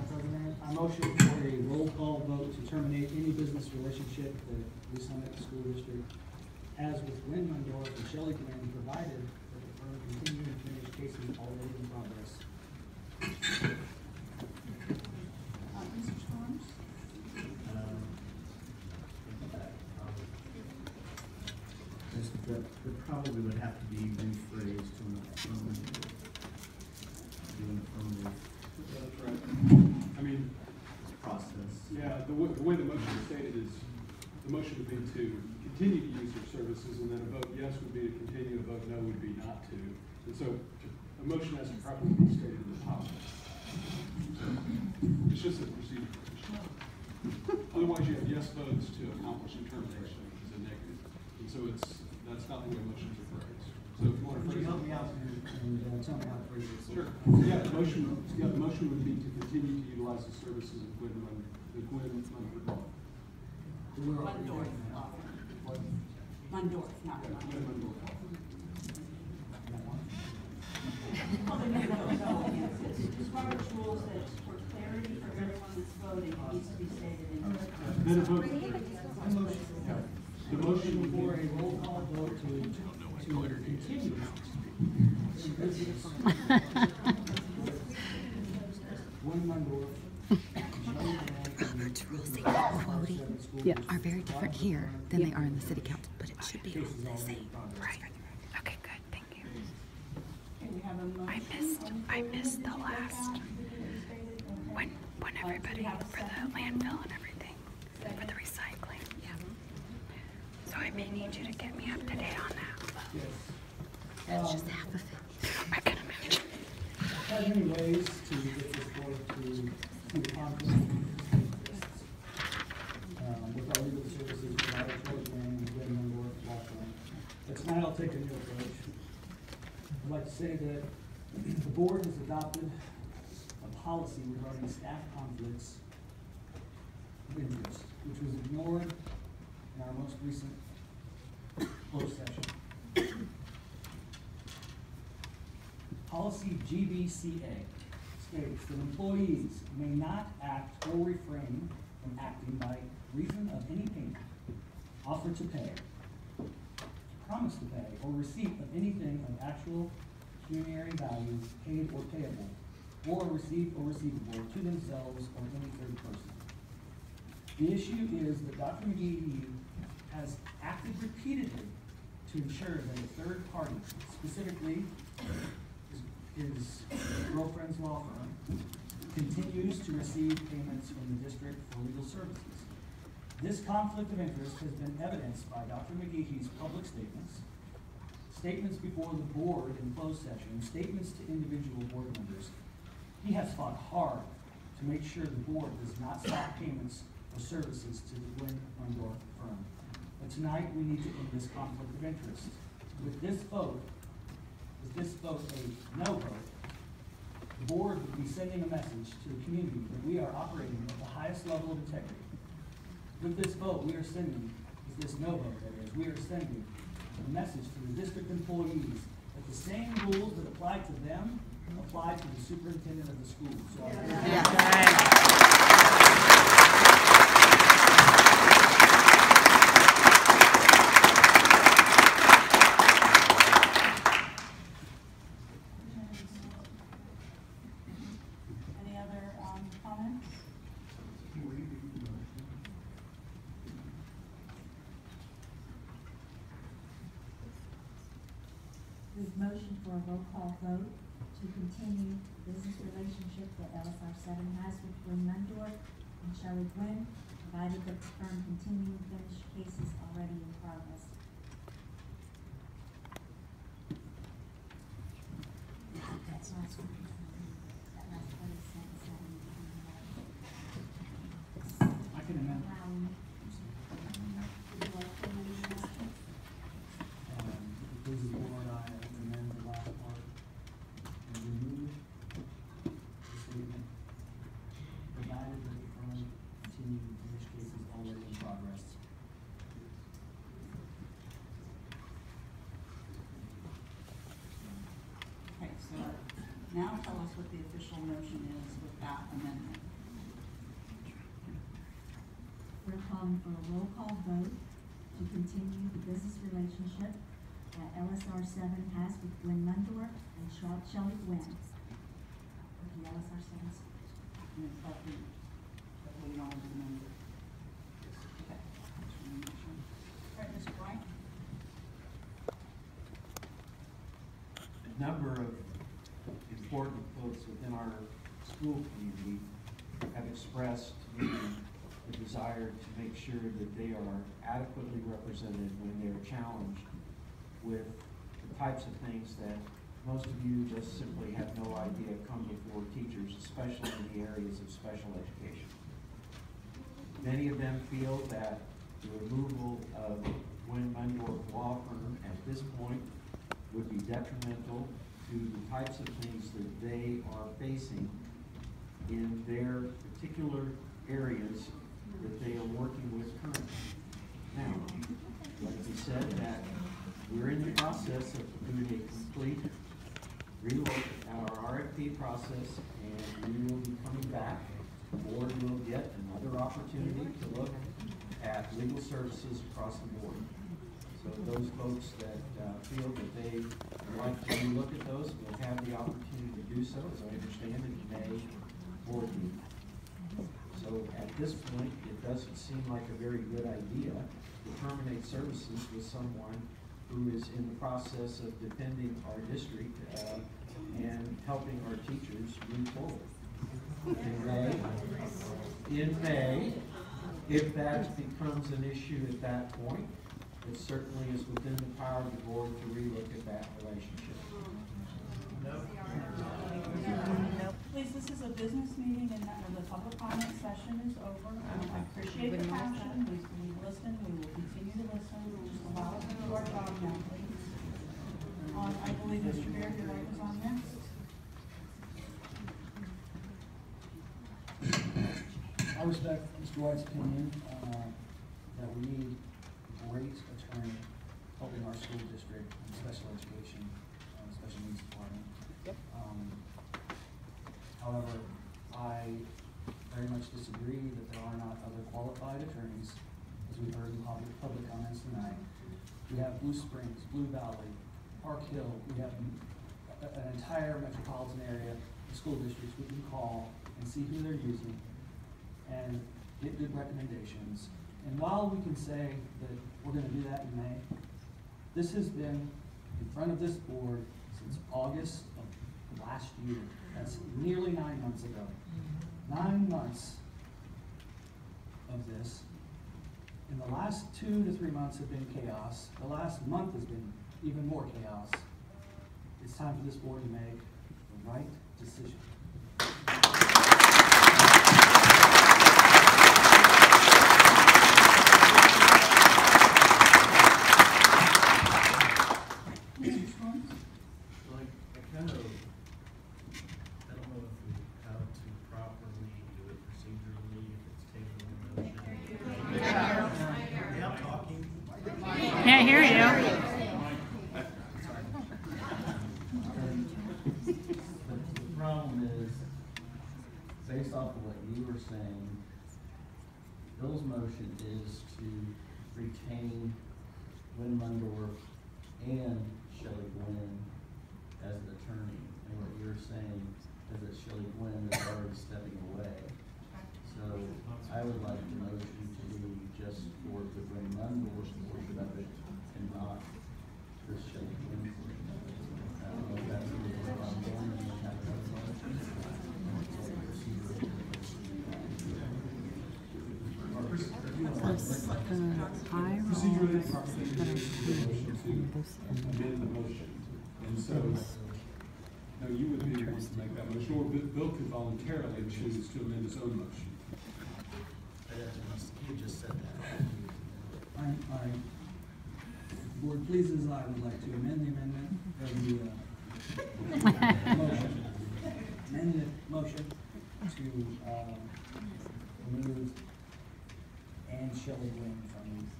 President, I motion for a roll call vote to terminate any business relationship with the Lee Summit School District, as with Glenn Mundorf and Shelley Gwynn, provided that the firm continue to finish cases already in progress. Mr. Storms? That probably would have to be rephrased to an affirmative. That's right. I mean, Process. yeah, the way the motion is stated is, the motion would be to continue to use their services, and then a vote yes would be to continue, a vote no would be not to. And so, a motion has to properly be stated in the top. So, it's just a procedure. Otherwise, you have yes votes to accomplish a termination, which is a negative. And so that's not the way motions are phrased. So if you want to Would phrase you help it. me out and tell me how to phrase it? Sure. Yeah, the motion would be to continue to utilize the services of Glenn Mundorf. Mundorf. Mundorf, not Glenn Mundorf. Mundorf. Well, they may vote no against it. It's just Robert's rules that for clarity for everyone that's voting, it needs to be stated in. Then a vote. The motion For a roll call vote to continue. Glenn Mundorf. Robert's rules say that quoting are very different here than they are in the city council, but it should be the same. Right. Okay, good, thank you. Okay, we have a motion. I missed the last, when everybody, for the landfill and everything, for the recycling. Yeah. So I may need you to get me up to date on that. That's just half of it. I can imagine. There's many ways to get this board to conflict with our legal services provider, Shelley Gwynn and Glenn Mundorf law firm. But tonight I'll take a new approach. I'd like to say that the board has adopted a policy regarding staff conflicts of interest. which was ignored in our most recent closed session. Policy GBCA states that employees may not act or refrain from acting by reason of any payment, offer to pay, promise to pay, or receipt of anything of actual pecuniary value paid or payable, or received or receivable to themselves or any third person. The issue is that Dr. McGee has acted repeatedly to ensure that a third party, specifically his girlfriend's law firm, continues to receive payments from the district for legal services. This conflict of interest has been evidenced by Dr. McGee's public statements, statements before the board in closed session, statements to individual board members. He has fought hard to make sure the board does not stop payments or services to the Gwen Mundorf firm. But tonight we need to end this conflict of interest. With this vote a no vote, the board would be sending a message to the community that we are operating at the highest level of integrity. With this vote, we are sending, with this no vote that is, we are sending a message to the district employees that the same rules that apply to them apply to the superintendent of the school. So Any other comments? We've motioned for a roll call vote to continue the business relationship that LSR-7 has with Gwen Mundorf and Shelley Gwynn, provided that the firm continue to finish cases already in progress. That's last one. That last part of the sentence. I can amend. This is the board, I amend the last part and remove the statement, provided that the firm continue to finish cases already in progress. Okay, so now tell us what the official motion is with that amendment. We're calling for a roll call vote to continue the business relationship that LSR-7 has with Gwen Mundorf and Shelley Gwynn. With the LSR-7. And it's like we all remember. Okay. All right, Mr. White? A number of important folks within our school community have expressed the desire to make sure that they are adequately represented when they're challenged with the types of things that most of you just simply have no idea come before teachers, especially in the areas of special education. Many of them feel that the removal of Gwen Mundorf Law Firm at this point would be detrimental to the types of things that they are facing in their particular areas that they are working with currently. Now, like we said, that we're in the process of doing a complete relook at our RFP process, and we will be coming back. The board will get another opportunity to look at legal services across the board. So those folks that feel that they would like to look at those will have the opportunity to do so, as I understand it, in May board meeting. So at this point, it doesn't seem like a very good idea to terminate services with someone who is in the process of defending our district and helping our teachers move forward. In May, if that becomes an issue at that point, it certainly is within the power of the board to relook at that relationship. Please, this is a business meeting and the public comment session is over. I appreciate the passion. We listen. We will continue to listen. Just allow us to do our job now, please. I believe Mr. Baird, your light is on next. I respect Mr. White's opinion. we need a great attorney helping our school district in special education, special needs department. Yep. However, I very much disagree that there are not other qualified attorneys, as we've heard in public comments tonight. We have Blue Springs, Blue Valley, Park Hill. We have an entire metropolitan area of school districts we can call and see who they're using and get good recommendations. And while we can say that we're going to do that in May, this has been in front of this board since August of last year. That's nearly 9 months ago. 9 months of this. And the last 2 to 3 months have been chaos. The last month has been even more chaos. It's time for this board to make the right decision. Can't hear you. The problem is, based off of what you were saying, Bill's motion is to retain Wynn Mundorf and Shelley Gwynn as an attorney. And what you're saying is that Shelley Gwynn is already stepping away. So I would like the motion to be just for the Wynn Mundorf portion of it and not for Shelley Gwynn portion of it. I don't know if that's what I'm doing. Amend the motion. And so, no, you would be able to make that motion, or Bill could voluntarily choose to amend his own motion. You just said that. All right. Board pleases, I would like to amend the amendment, or the motion. Amend the motion to remove Ann Shelley Gwynn from the motion.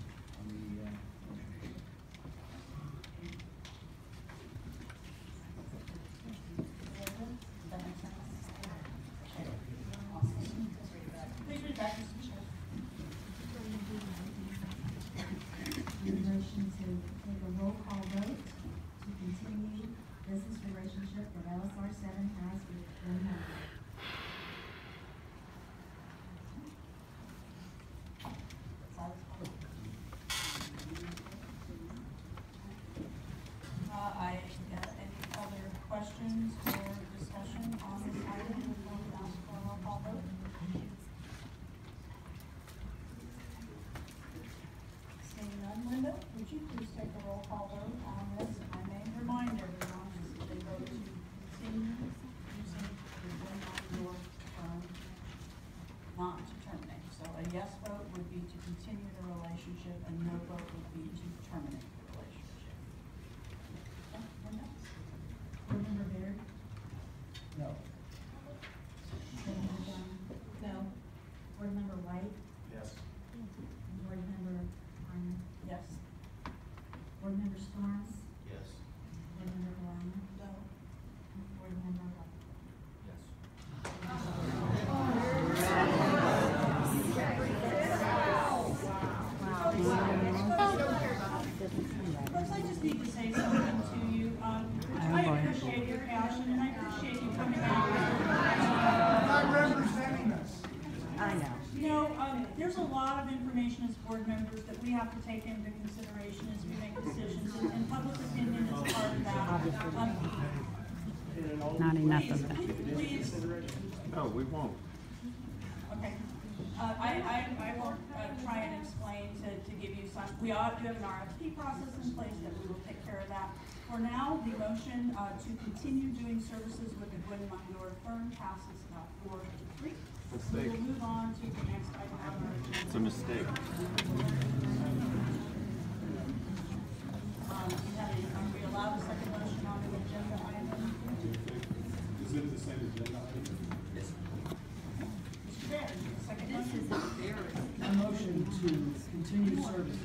Please read back, Mr. Chair. Need a motion to take a roll call vote to continue business relationship that LSR-7 has with Glen Mundorf. Any other questions or discussion on this item before we ask for a roll call vote? Seeing none, Linda, would you please take a roll call vote on this? I may remind everyone that they vote to continue using the Glen Mundorf firm, not to terminate. So a yes vote would be to continue the relationship, and no vote would be to terminate the relationship. Okay, Linda? Board Member Baird? No. Board Member Dunn? No. Board Member White? Yes. Board Member Arner? Yes. Board Member Storms? Yes. Board Member Valano? No. Board Member Love? Yes. Folks, I just need to say something to you. I appreciate your passion, and I appreciate you coming out. Not representing us. I know. You know, there's a lot of information as board members that we have to take into consideration as we make decisions, and public opinion is part of that. Not enough of that. Please. No, we won't. Okay. I will try and explain to give you some, we do have an RFP process in place that we will take care of that. For now, the motion to continue doing services with the Gwen Mundorf firm passes 4-3. We will move on to the next item on our agenda. It's a mistake. Are we allowed a second motion on the agenda item? Is it the same agenda item? Mr. Baird, second motion? A motion to continue services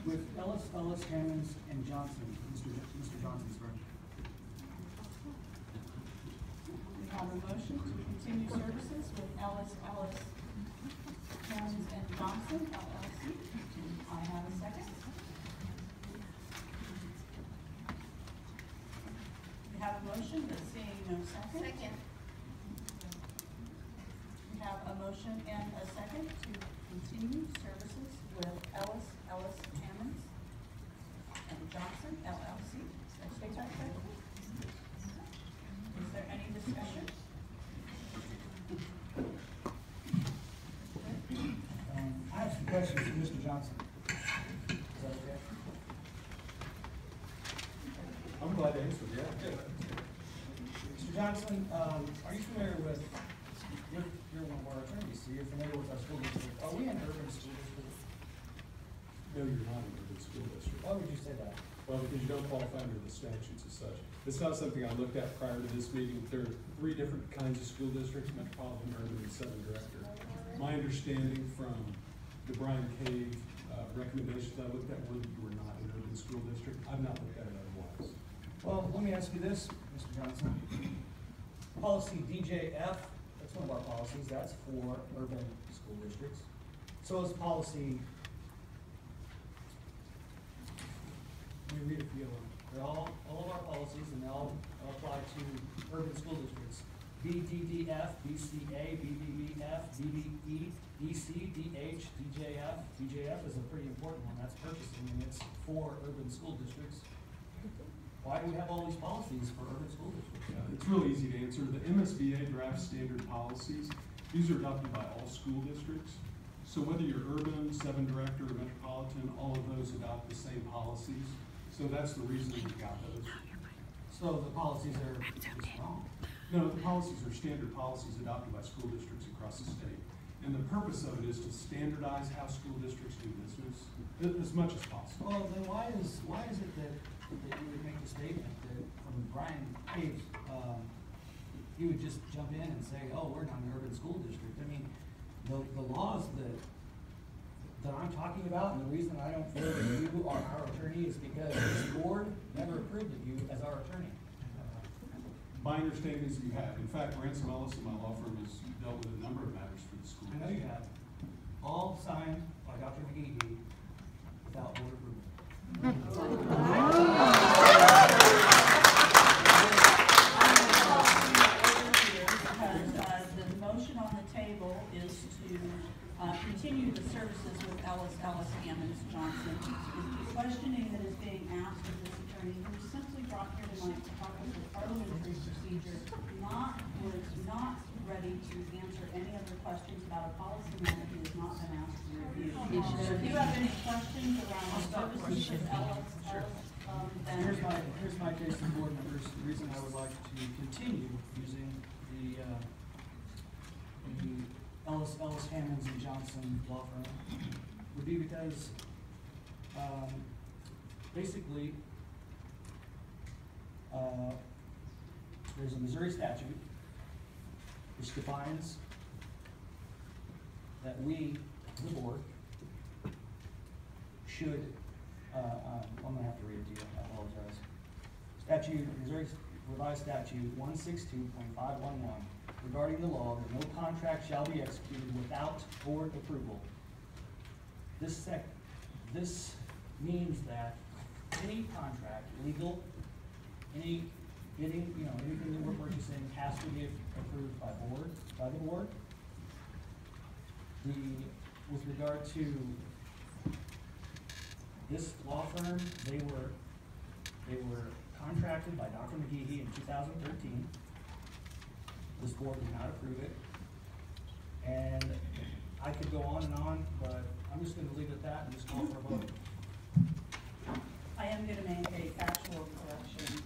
with Ellis, Hammonds, and Johnson. Mr. Johnson's firm. We have a motion to continue services with Ellis, Hammonds, and Johnson, LLC. I have a second. We have a motion, but seeing no second. Second. We have a motion and a second to continue services with Ellis, Hammonds, and Johnson, LLC. Did I say that correctly? Is there any discussion? I have some questions for Mr. Johnson. Is that okay? I'm glad to answer, yeah. Mr. Johnson, are you familiar with, you're one of our attorneys, so you're familiar with our school district. Are we an urban school district? No, you're not in a school district. Why would you say that? Well, because you don't qualify under the statutes as such. It's not something I looked at prior to this meeting. There are 3 different kinds of school districts: metropolitan, urban, and 7 director. My understanding from the Brian Cave recommendations I looked at were that you were not an urban school district. I've not looked at it otherwise. Well, let me ask you this, Mr. Johnson. Policy DJF, that's one of our policies, that's for urban school districts. So is policy, let me read it for you. They're all of our policies, and they all apply to urban school districts. BDDF, BCA, BBBF, BBE, DC, DH, DJF. DJF is a pretty important one, that's purchasing, and it's for urban school districts. Why do we have all these policies for urban school districts? It's really easy to answer. The MSBA draft standard policies, these are adopted by all school districts. So whether you're urban, 7 director, or metropolitan, all of those adopt the same policies. So that's the reason we got those. So the policies are just wrong. No, the policies are standard policies adopted by school districts across the state. And the purpose of it is to standardize how school districts do business as much as possible. Well, then why is it that you would make the statement that from Brian Cave, he would just jump in and say, oh, we're not an urban school district? I mean, the laws that I'm talking about, and the reason I don't feel that you are our attorney is because this board never approved of you as our attorney. My understanding is that you have. In fact, Ransom Ellis and my law firm has dealt with a number of matters for the school. I know you have. All signed by Dr. McGee without board approval. The motion on the table is to continue the services with Ellis, Hammonds, Johnson. The questioning that is being asked of this attorney, who was simply brought here tonight to talk about the parliamentary procedure, was not ready to answer any other questions about a policy matter he has not been asked to review. So if you have any questions around the services of Ellis, then Here's my case to board members. The reason I would like to continue using the Ellis, Hammonds, and Johnson law firm would be because basically there's a Missouri statute which defines that we, the board, should, I'm gonna have to read it to you, I apologize. Statute, Missouri Revised Statute 162.511, regarding the law that no contract shall be executed without board approval. This means that any contract, legal, any bidding, anything that we're purchasing has to be approved by the board. With regard to this law firm, they were contracted by Dr. McGee in 2013. This board did not approve it. And I could go on and on, but I'm just gonna leave it at that and just call for a vote. I am going to make a factual correction.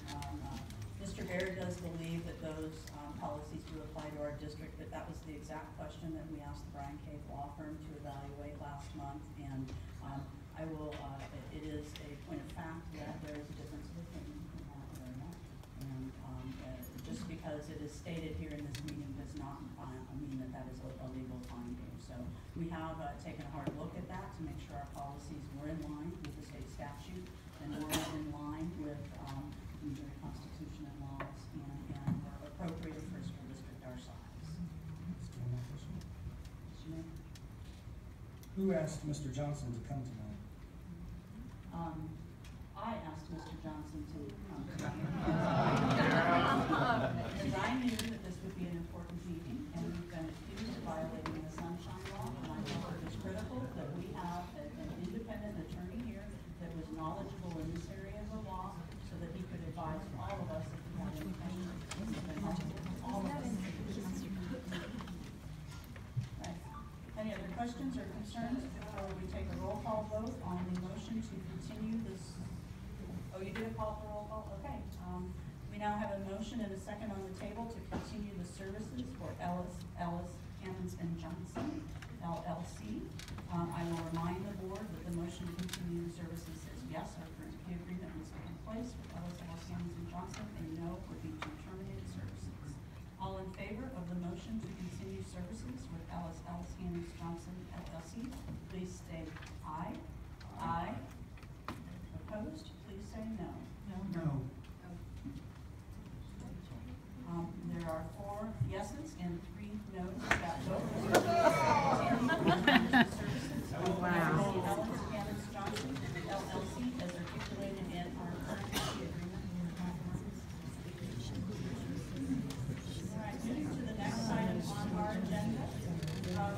Mr. Baird does believe that those policies do apply to our district, but that was the exact question that we asked the Brian Cave Law Firm to evaluate last month. And I will, it is a point of fact that there is a difference of opinion in that area. And Just because it is stated here in this meeting does not mean that that is a legal finding. So we have taken a hard look at that to make sure our policies were in line with the state statute and were in line with Missouri Constitution and laws and were appropriate for a school district our size. Who asked Mr. Johnson to come tonight? I asked Mr. Johnson to come tonight. Because I knew that this would be an important meeting, and we've been accused of violating the Sunshine Law, and I thought it was critical that we have an independent attorney here that was knowledgeable in this area of the law, so that he could advise all of us if we had any questions. All of us. Right. Any other questions or concerns before we take a roll call vote on the motion to continue this? Oh, you did a call for roll call? Okay. We now have a motion and a second on the table to continue the services for Ellis, Hammonds and Johnson, LLC. I will remind the board that the motion to continue the services says yes, our current fee agreement was in place with Ellis, Hammonds and Johnson, and no would be to terminate services. All in favor of the motion to continue services with Ellis, Hammonds, Johnson, LLC, please say aye. Aye. Opposed? Please say no. No. There are 4 yeses and 3 noes that vote. Wow. Ellis, Hammonds, Johnson, LLC, as articulated in our current fee agreement. All right, moving to the next item on our agenda.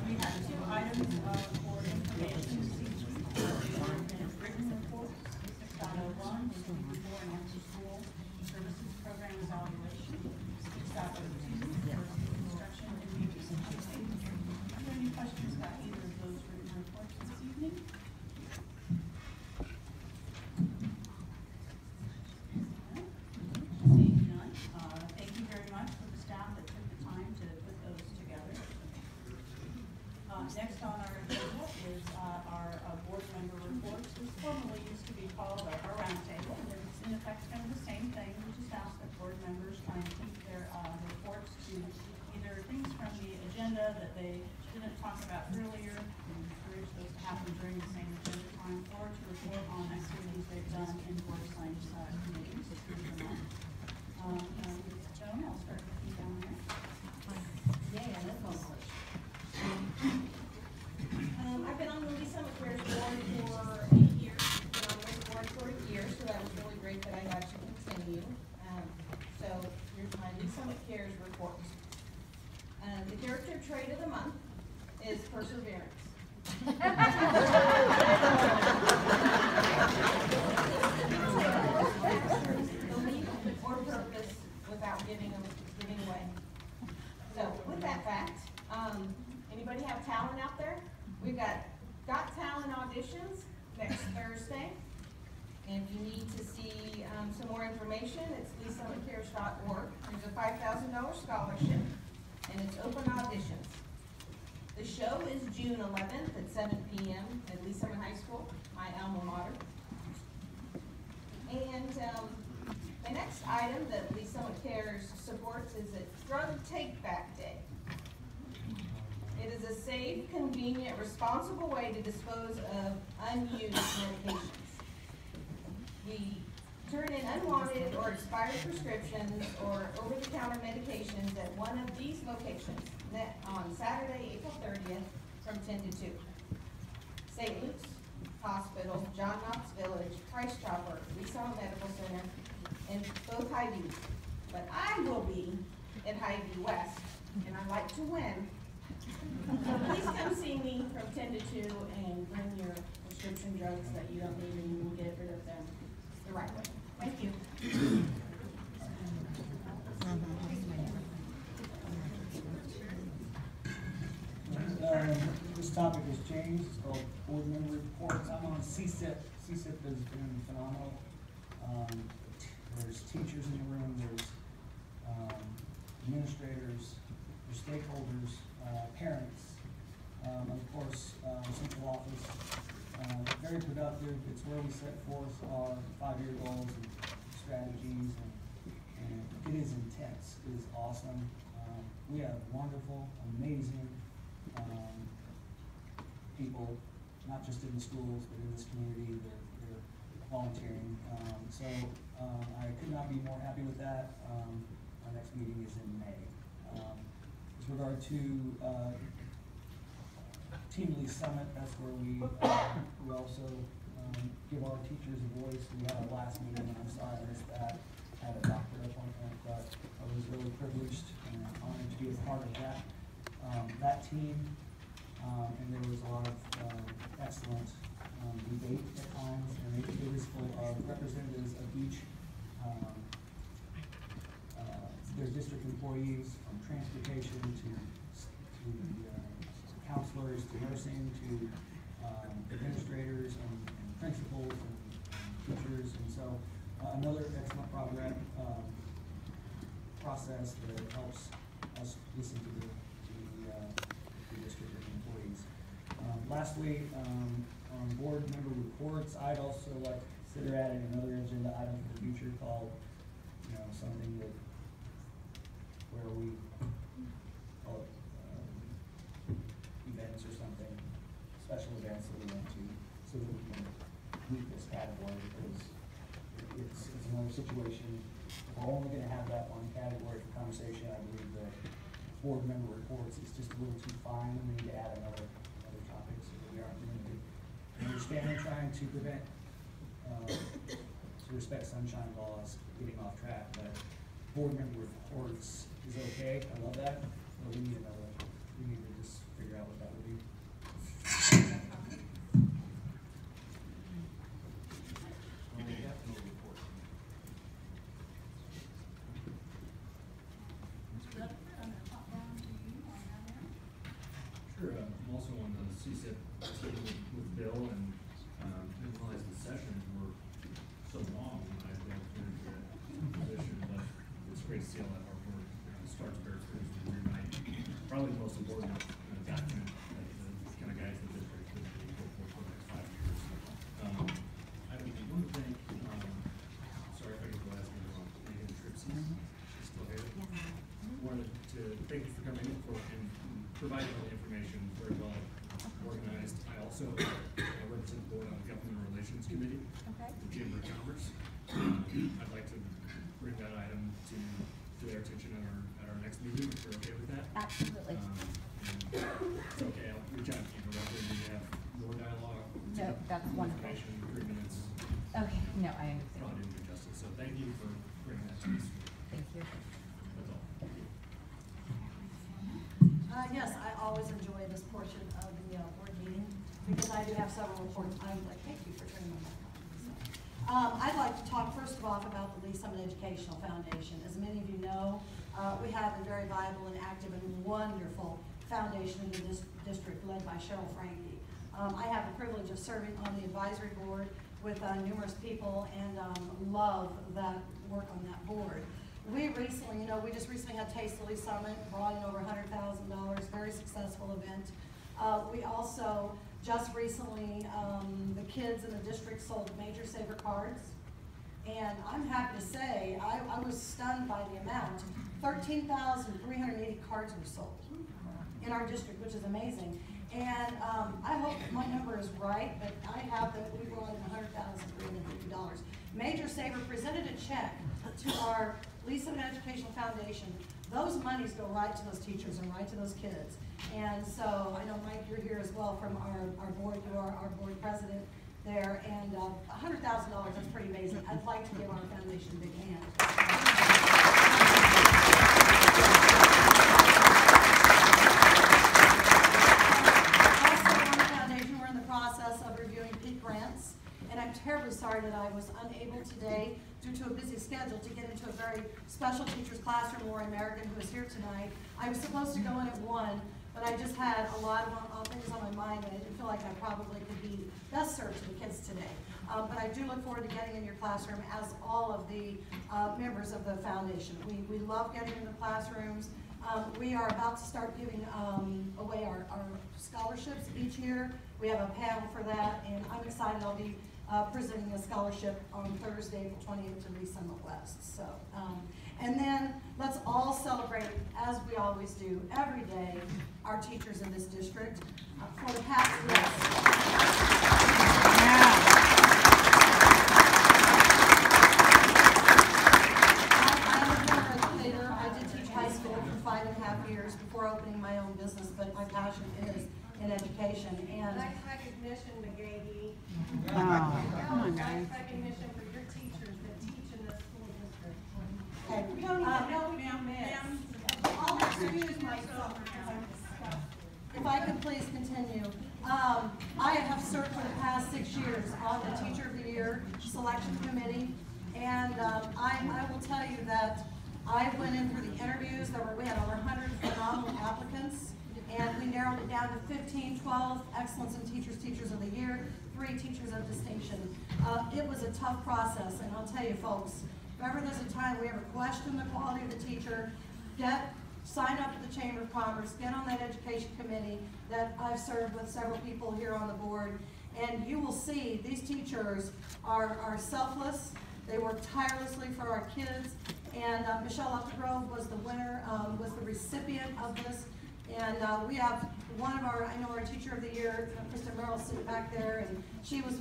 We have 2 items for information this evening. Written reports, 6.01, which will be before and after school services program evaluation, 6.02, instruction and meetings and updates. Are there any questions about either of those written reports this evening? Seeing none, thank you very much for the staff that took the time to put those together. Next on our agenda is our board member reports. This formerly used to be called our roundtable, and it's in effect kind of the same thing. We just ask that board members try and keep their reports to either things from the agenda that they didn't talk about earlier, and encourage those to happen during the same agenda time, or to report on activities they've done in board science committees through the month. Joan, I'll start with you down there. Yeah, that's all. I've been on the Lee Summit Cares Board for 8 years. Been on this board for a year, so that was really great that I got to continue. So here's my Lee Summit Cares report. The character trait of the month is perseverance. Belief or purpose without giving way. So with that fact, anybody have talent out there? We've got Talent auditions next Thursday. And if you need to see some more information, it's leesummitcares.org. There's a $5,000 scholarship, and it's open auditions. The show is June 11th at 7 p.m. at Lee Summit High School, my alma mater. And the next item that Lee Summit Cares supports is a Drug Take Back Day. It is a safe, convenient, responsible way to dispose of unused medications. We turn in unwanted or expired prescriptions or over-the-counter medications at one of these locations on Saturday, April 30th from 10 to 2. St. Luke's Hospital, John Knox Village, Price Chopper, Lee Summit Medical Center, and both Hy-Vee. But I will be at Hy-Vee West, and I like to win. So please come see me from 10 to 2 and bring your prescription drugs that you don't need and you can get rid of them the right way. Thank you. This topic has changed. It's called board member reports. I'm on CSIP. CSIP has been phenomenal. There's teachers in the room. There's administrators. There's stakeholders. Parents. Of course, central office. Very productive. It's where we set forth our 5-year goals and strategies and and it is intense. It is awesome. We have wonderful, amazing people, not just in the schools, but in this community. They're volunteering. I could not be more happy with that. Our next meeting is in May. With regard to Team Lee Summit, that's where we also give our teachers a voice. We had our last meeting, and I'm sorry I missed that. I had a doctor appointment, but I was really privileged and honored to be a part of that team. And there was a lot of excellent debate at times, and it was full of representatives of each their district employees, from transportation to counselors to nursing to administrators and principals and teachers, and so another excellent process that helps us listen to the district and employees. Lastly, on board member reports, I'd also like to consider adding another agenda item for the future called, something that where we call it events or something, special events that we went to, so that we can meet this category, because it's another situation. If we're only going to have that one category for conversation, I believe that board member reports is just a little too fine. We need to add another topic so that we aren't limited. I understand trying to prevent, to respect sunshine laws, getting off track, but board member reports is okay. I love that. But we need to just figure out what that would be. Sure, I'm also on the CSIP team with Bill, and didn't realize the sessions were so long when I went through the position, but it's great to see all that hard work starts bear fruit and reunite. Probably the most important document that the kind of guides the district that we go for the next 5 years. I want to thank, sorry if I get the last name wrong, Megan Tripsy, she's still here. Wanted to thank you for coming in and providing all the information, very well organized. I also represent the board on the Government Relations Committee, the Chamber of Commerce. I'd like to bring that item to their attention at our next meeting, if you're okay with that. Absolutely. It's okay, I'll reach out to you directly when you have your dialogue. No, that's wonderful. Information, 3 minutes. Okay, no, I understand. Probably didn't do justice, so thank you for bringing that to us. Thank you. That's all. Yes, I always enjoy this portion of the board meeting because I do have several reports. I'm like, thank you for turning my back on. I'd like to talk first of all about the Lee Summit Educational Foundation. As many of you know, we have a very viable and active and wonderful foundation in the district led by Cheryl Franke. I have the privilege of serving on the advisory board with numerous people and love that work on that board. We recently, we just recently had Taste the Lee Summit, brought in over $100,000, very successful event. We also just recently, the kids in the district sold Major Saver cards. And I'm happy to say, I was stunned by the amount. 13,380 cards were sold in our district, which is amazing. And I hope my number is right, but I have that we brought in $100,350. Major Saver presented a check to our Lee Summit Educational Foundation. Those monies go right to those teachers and right to those kids. And so I know, Mike, you're here as well from our board. You are our board president there. And $100,000, that's pretty amazing. I'd like to give our foundation a big hand. We're in the process of reviewing peak grants, and I'm terribly sorry that I was unable today, due to a busy schedule, to get into a very special teacher's classroom. Lori American, who is here tonight. I was supposed to go in at 1, but I just had a lot of things on my mind, and I didn't feel like I probably could be best served to the kids today. But I do look forward to getting in your classroom, as all of the members of the foundation. We love getting in the classrooms. We are about to start giving away our scholarships each year. We have a panel for that, and I'm excited. I'll be presenting a scholarship on Thursday, the 28th, to Lee Summit West. So, and then let's all celebrate, as we always do, every day, our teachers in this district for the past I'm a former educator. I did teach high school for 5.5 years before opening my own business, but my passion is in education. And Nice recognition, McGahee. Oh, come on, guys. Nice recognition for your teachers that teach in this school district. okay, We don't even know ma'am. I'll excuse myself. If I could please continue. I have served for the past 6 years on the Teacher of the Year Selection Committee, and I will tell you that I went in through the interviews. We had over 100 phenomenal applicants, and we narrowed it down to 15, 12 Excellence in Teachers of the Year, 3 Teachers of Distinction. It was a tough process, and I'll tell you folks, if ever there's a time we ever question the quality of the teacher, sign up at the Chamber of Commerce, get on that education committee that I've served with several people here on the board, and you will see these teachers are selfless. They work tirelessly for our kids, and Michelle Updegrove was the winner, was the recipient of this. And we have one of our, I know our Teacher of the Year, Kristen Merrill, sitting back there, and she was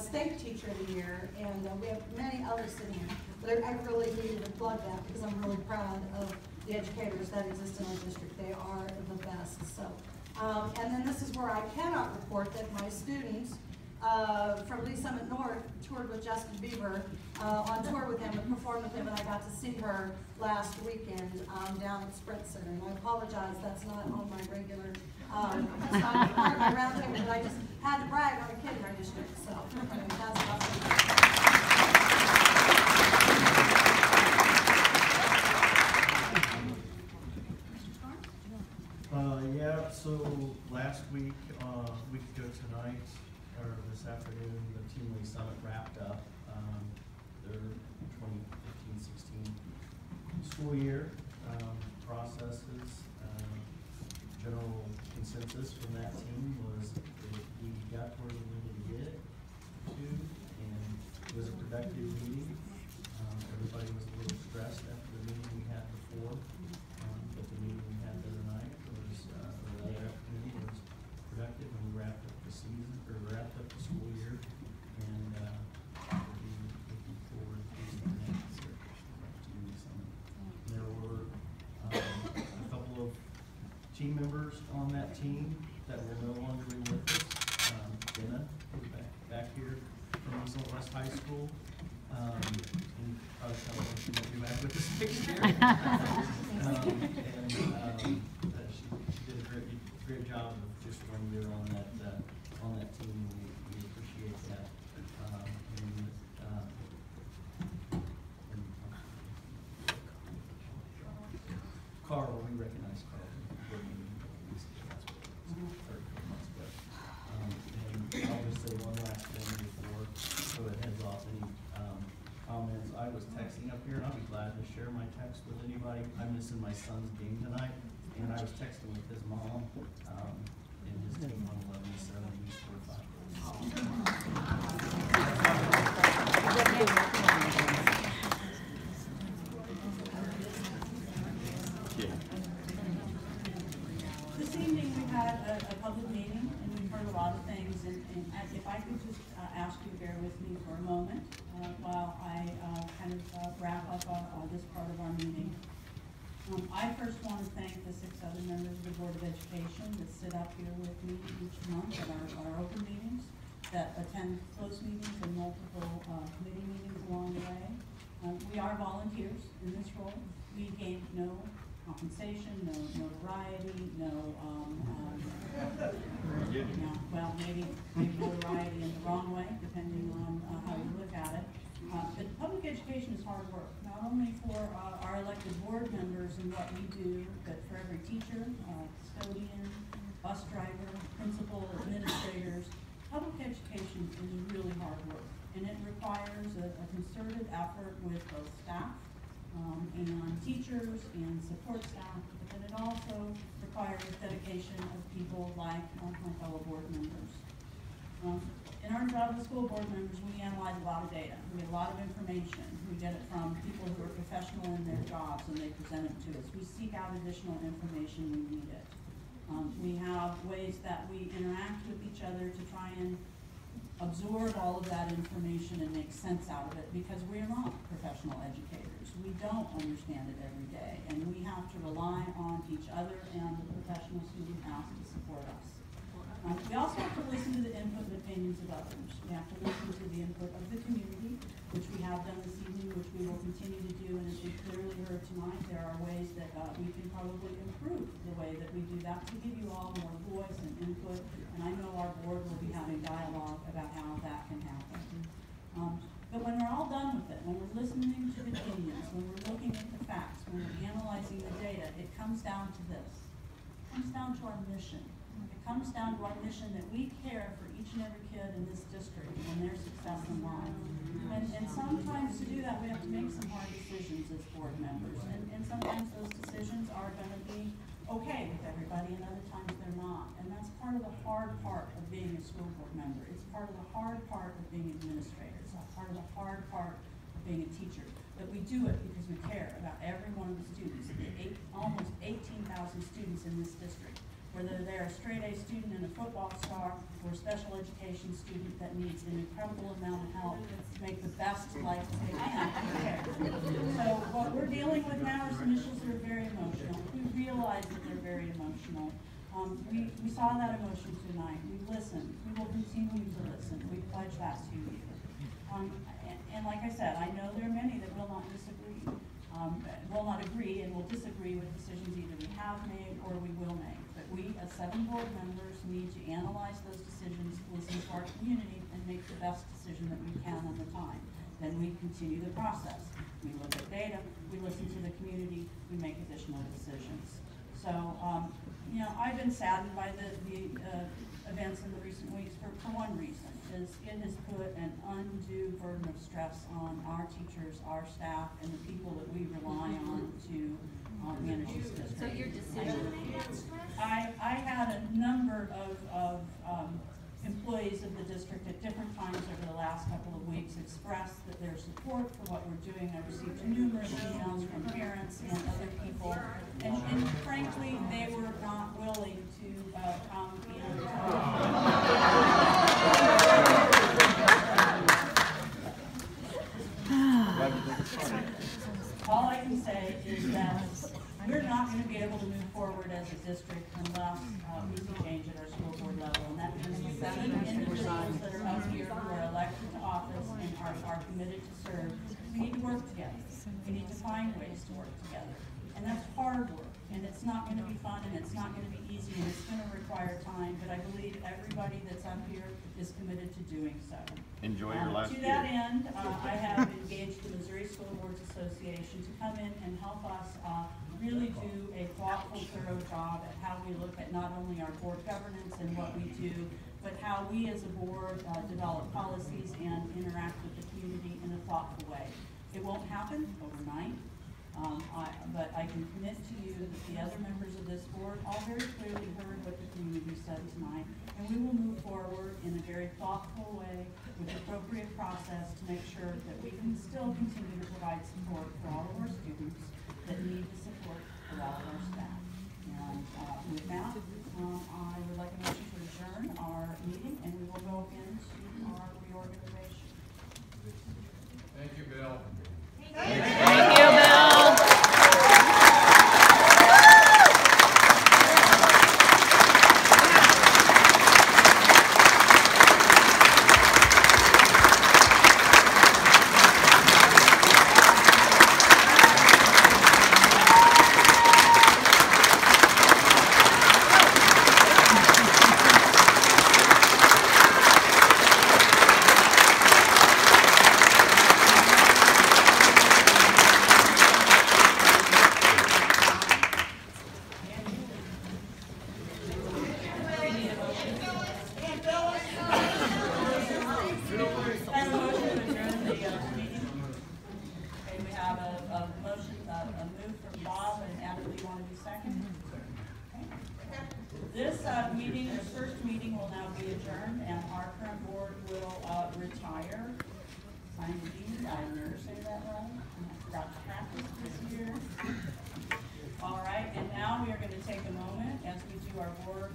State Teacher of the Year, and we have many others sitting here. But I really needed to plug that because I'm really proud of the educators that exist in our district. They are the best. So, and then this is where I cannot report that my students from Lee Summit North toured with Justin Bieber, on tour with him and performed with him, and I got to see her last weekend down at Sprint Center. And I apologize, that's not on my regular, that's not part of my round table, but I just had to brag on a kid in our district. So, I mean, that's awesome. Yeah, so last week, week ago tonight, or this afternoon, the Team Lee Summit wrapped up their 2015-16 school year processes. General consensus from that team was that we got where we needed to get to, and it was a productive meeting. Everybody was a little stressed after the meeting we had before, but the meeting we had the other night was, or the other afternoon was productive, and we wrapped up the season, or wrapped up the school year, and we'll be looking forward to the next year. There were a couple of team members on that team that will no longer be with us. Jenna, who's back here from East West High School. And probably tell her she won't be back with us next year. She did a great job of just 1 year on that team. We appreciate that. Carl, we recognize Carl. And I'll just say one last thing before so it heads off. Any comments? I was texting up here, and I'll be glad to share my text with anybody. I'm missing my son's game tonight, and I was texting with his mom and his team on 11-7 East 45. This evening we had a public meeting, and we've heard a lot of things, and if I could just ask you to bear with me for a moment while I wrap up this part of our meeting. I first want to thank the 6 other members of the Board of Education that sit up here with me each month at our open meetings, that attend closed meetings and multiple committee meetings along the way. We are volunteers in this role. We gain no compensation, no notoriety, well, maybe notoriety in the wrong way, depending on how you look at it. But public education is hard work, not only for our elected board members and what we do, but for every teacher, custodian, bus driver, principal, administrators. Public education is really hard work, and it requires a concerted effort with both staff and teachers and support staff, but then it also requires dedication of people like my fellow board members. In our job as school board members, we analyze a lot of data. We get a lot of information. We get it from people who are professional in their jobs, and they present it to us. We seek out additional information when we need it. We have ways that we interact with each other to try and absorb all of that information and make sense out of it, because we are not professional educators. We don't understand it every day, and we have to rely on each other and the professionals who we have to support us. We also have to listen to the input and opinions of others. We have to listen to the input of the community, which we have done this evening, which we will continue to do. And as we clearly heard tonight, there are ways that we can probably improve the way that we do that to give you all more voice and input. And I know our board will be having dialogue about how that can happen. But when we're all done with it, when we're listening to the opinions, when we're looking at the facts, when we're analyzing the data, it comes down to this. It comes down to our mission. It comes down to our mission that we care for each and every kid in this district and their success in life. And sometimes to do that, we have to make some hard decisions as board members. And sometimes those decisions are going to be okay with everybody, and other times they're not. And that's part of the hard part of being a school board member. It's part of the hard part of being administrators. It's part of the hard part of being a teacher. But we do it because we care about every one of the students, almost 18,000 students in this district. Whether they're a straight-A student and a football star, or a special education student that needs an incredible amount of help to make the best life they can. So what we're dealing with now are some issues that are very emotional. We realize that they're very emotional. We saw that emotion tonight. We listened. We will continue to listen. We pledge that to you. And like I said, I know there are many that will not disagree, will not agree, and will disagree with decisions either we have made or we will make. But we, as 7 board members, need to analyze those decisions, listen to our community, and make the best decision that we can on the time. Then we continue the process. We look at data, we listen to the community, we make additional decisions. So, you know, I've been saddened by the events in the recent weeks for one reason, is it has put an undue burden of stress on our teachers, our staff, and the people that we rely on to manage this district. So your decision making stress? I had a number of employees of the district at different times over the last couple of weeks express that their support for what we're doing. I received numerous emails from parents and other people, and frankly, they were not willing to come and all I can say is that we're not going to be able to move forward as a district unless we see change at our school board level. And that means the 7 individuals that are up here who are elected to office and are committed to serve. We need to work together. We need to find ways to work together. And that's hard work. And it's not going to be fun, and it's not going to be easy, and it's going to require time. But I believe everybody that's up here is committed to doing so. Enjoy your last year. To that end, I have engaged the Missouri School Boards Association to come in and help us really do a thoughtful, thorough job at how we look at not only our board governance and what we do, but how we as a board develop policies and interact with the community in a thoughtful way. It won't happen overnight, but I can commit to you that the other members of this board all very clearly heard what the community said tonight, and we will move forward in a very thoughtful way with appropriate process to make sure that we can still continue to provide support for all of our students that need the support of all of our staff. And with that, I would like a motion to adjourn our meeting, and we will go into our reorganization. Thank you, Bill. Thank you, Bill. retire. Sanjeev, I never say that right. I forgot to practice this year. All right, and now we are going to take a moment as we do our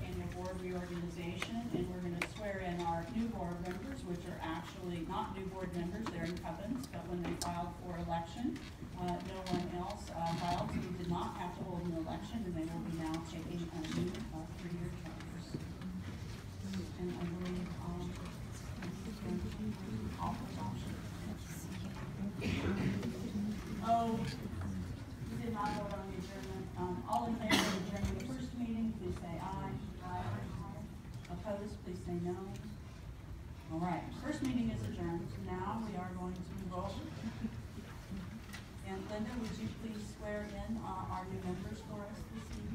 annual board reorganization, and we're going to swear in our new board members, which are actually not new board members, they're incumbents, but when they filed for election, no one else filed, so we did not have to hold an election, and they will be now taking a new 3-year terms. And I believe, oh, we did not vote on the adjournment. All in favor of adjourning the first meeting, please say aye. Aye. Opposed, please say no. All right, first meeting is adjourned. Now we are going to roll. And Linda, would you please swear in our new members for us this evening?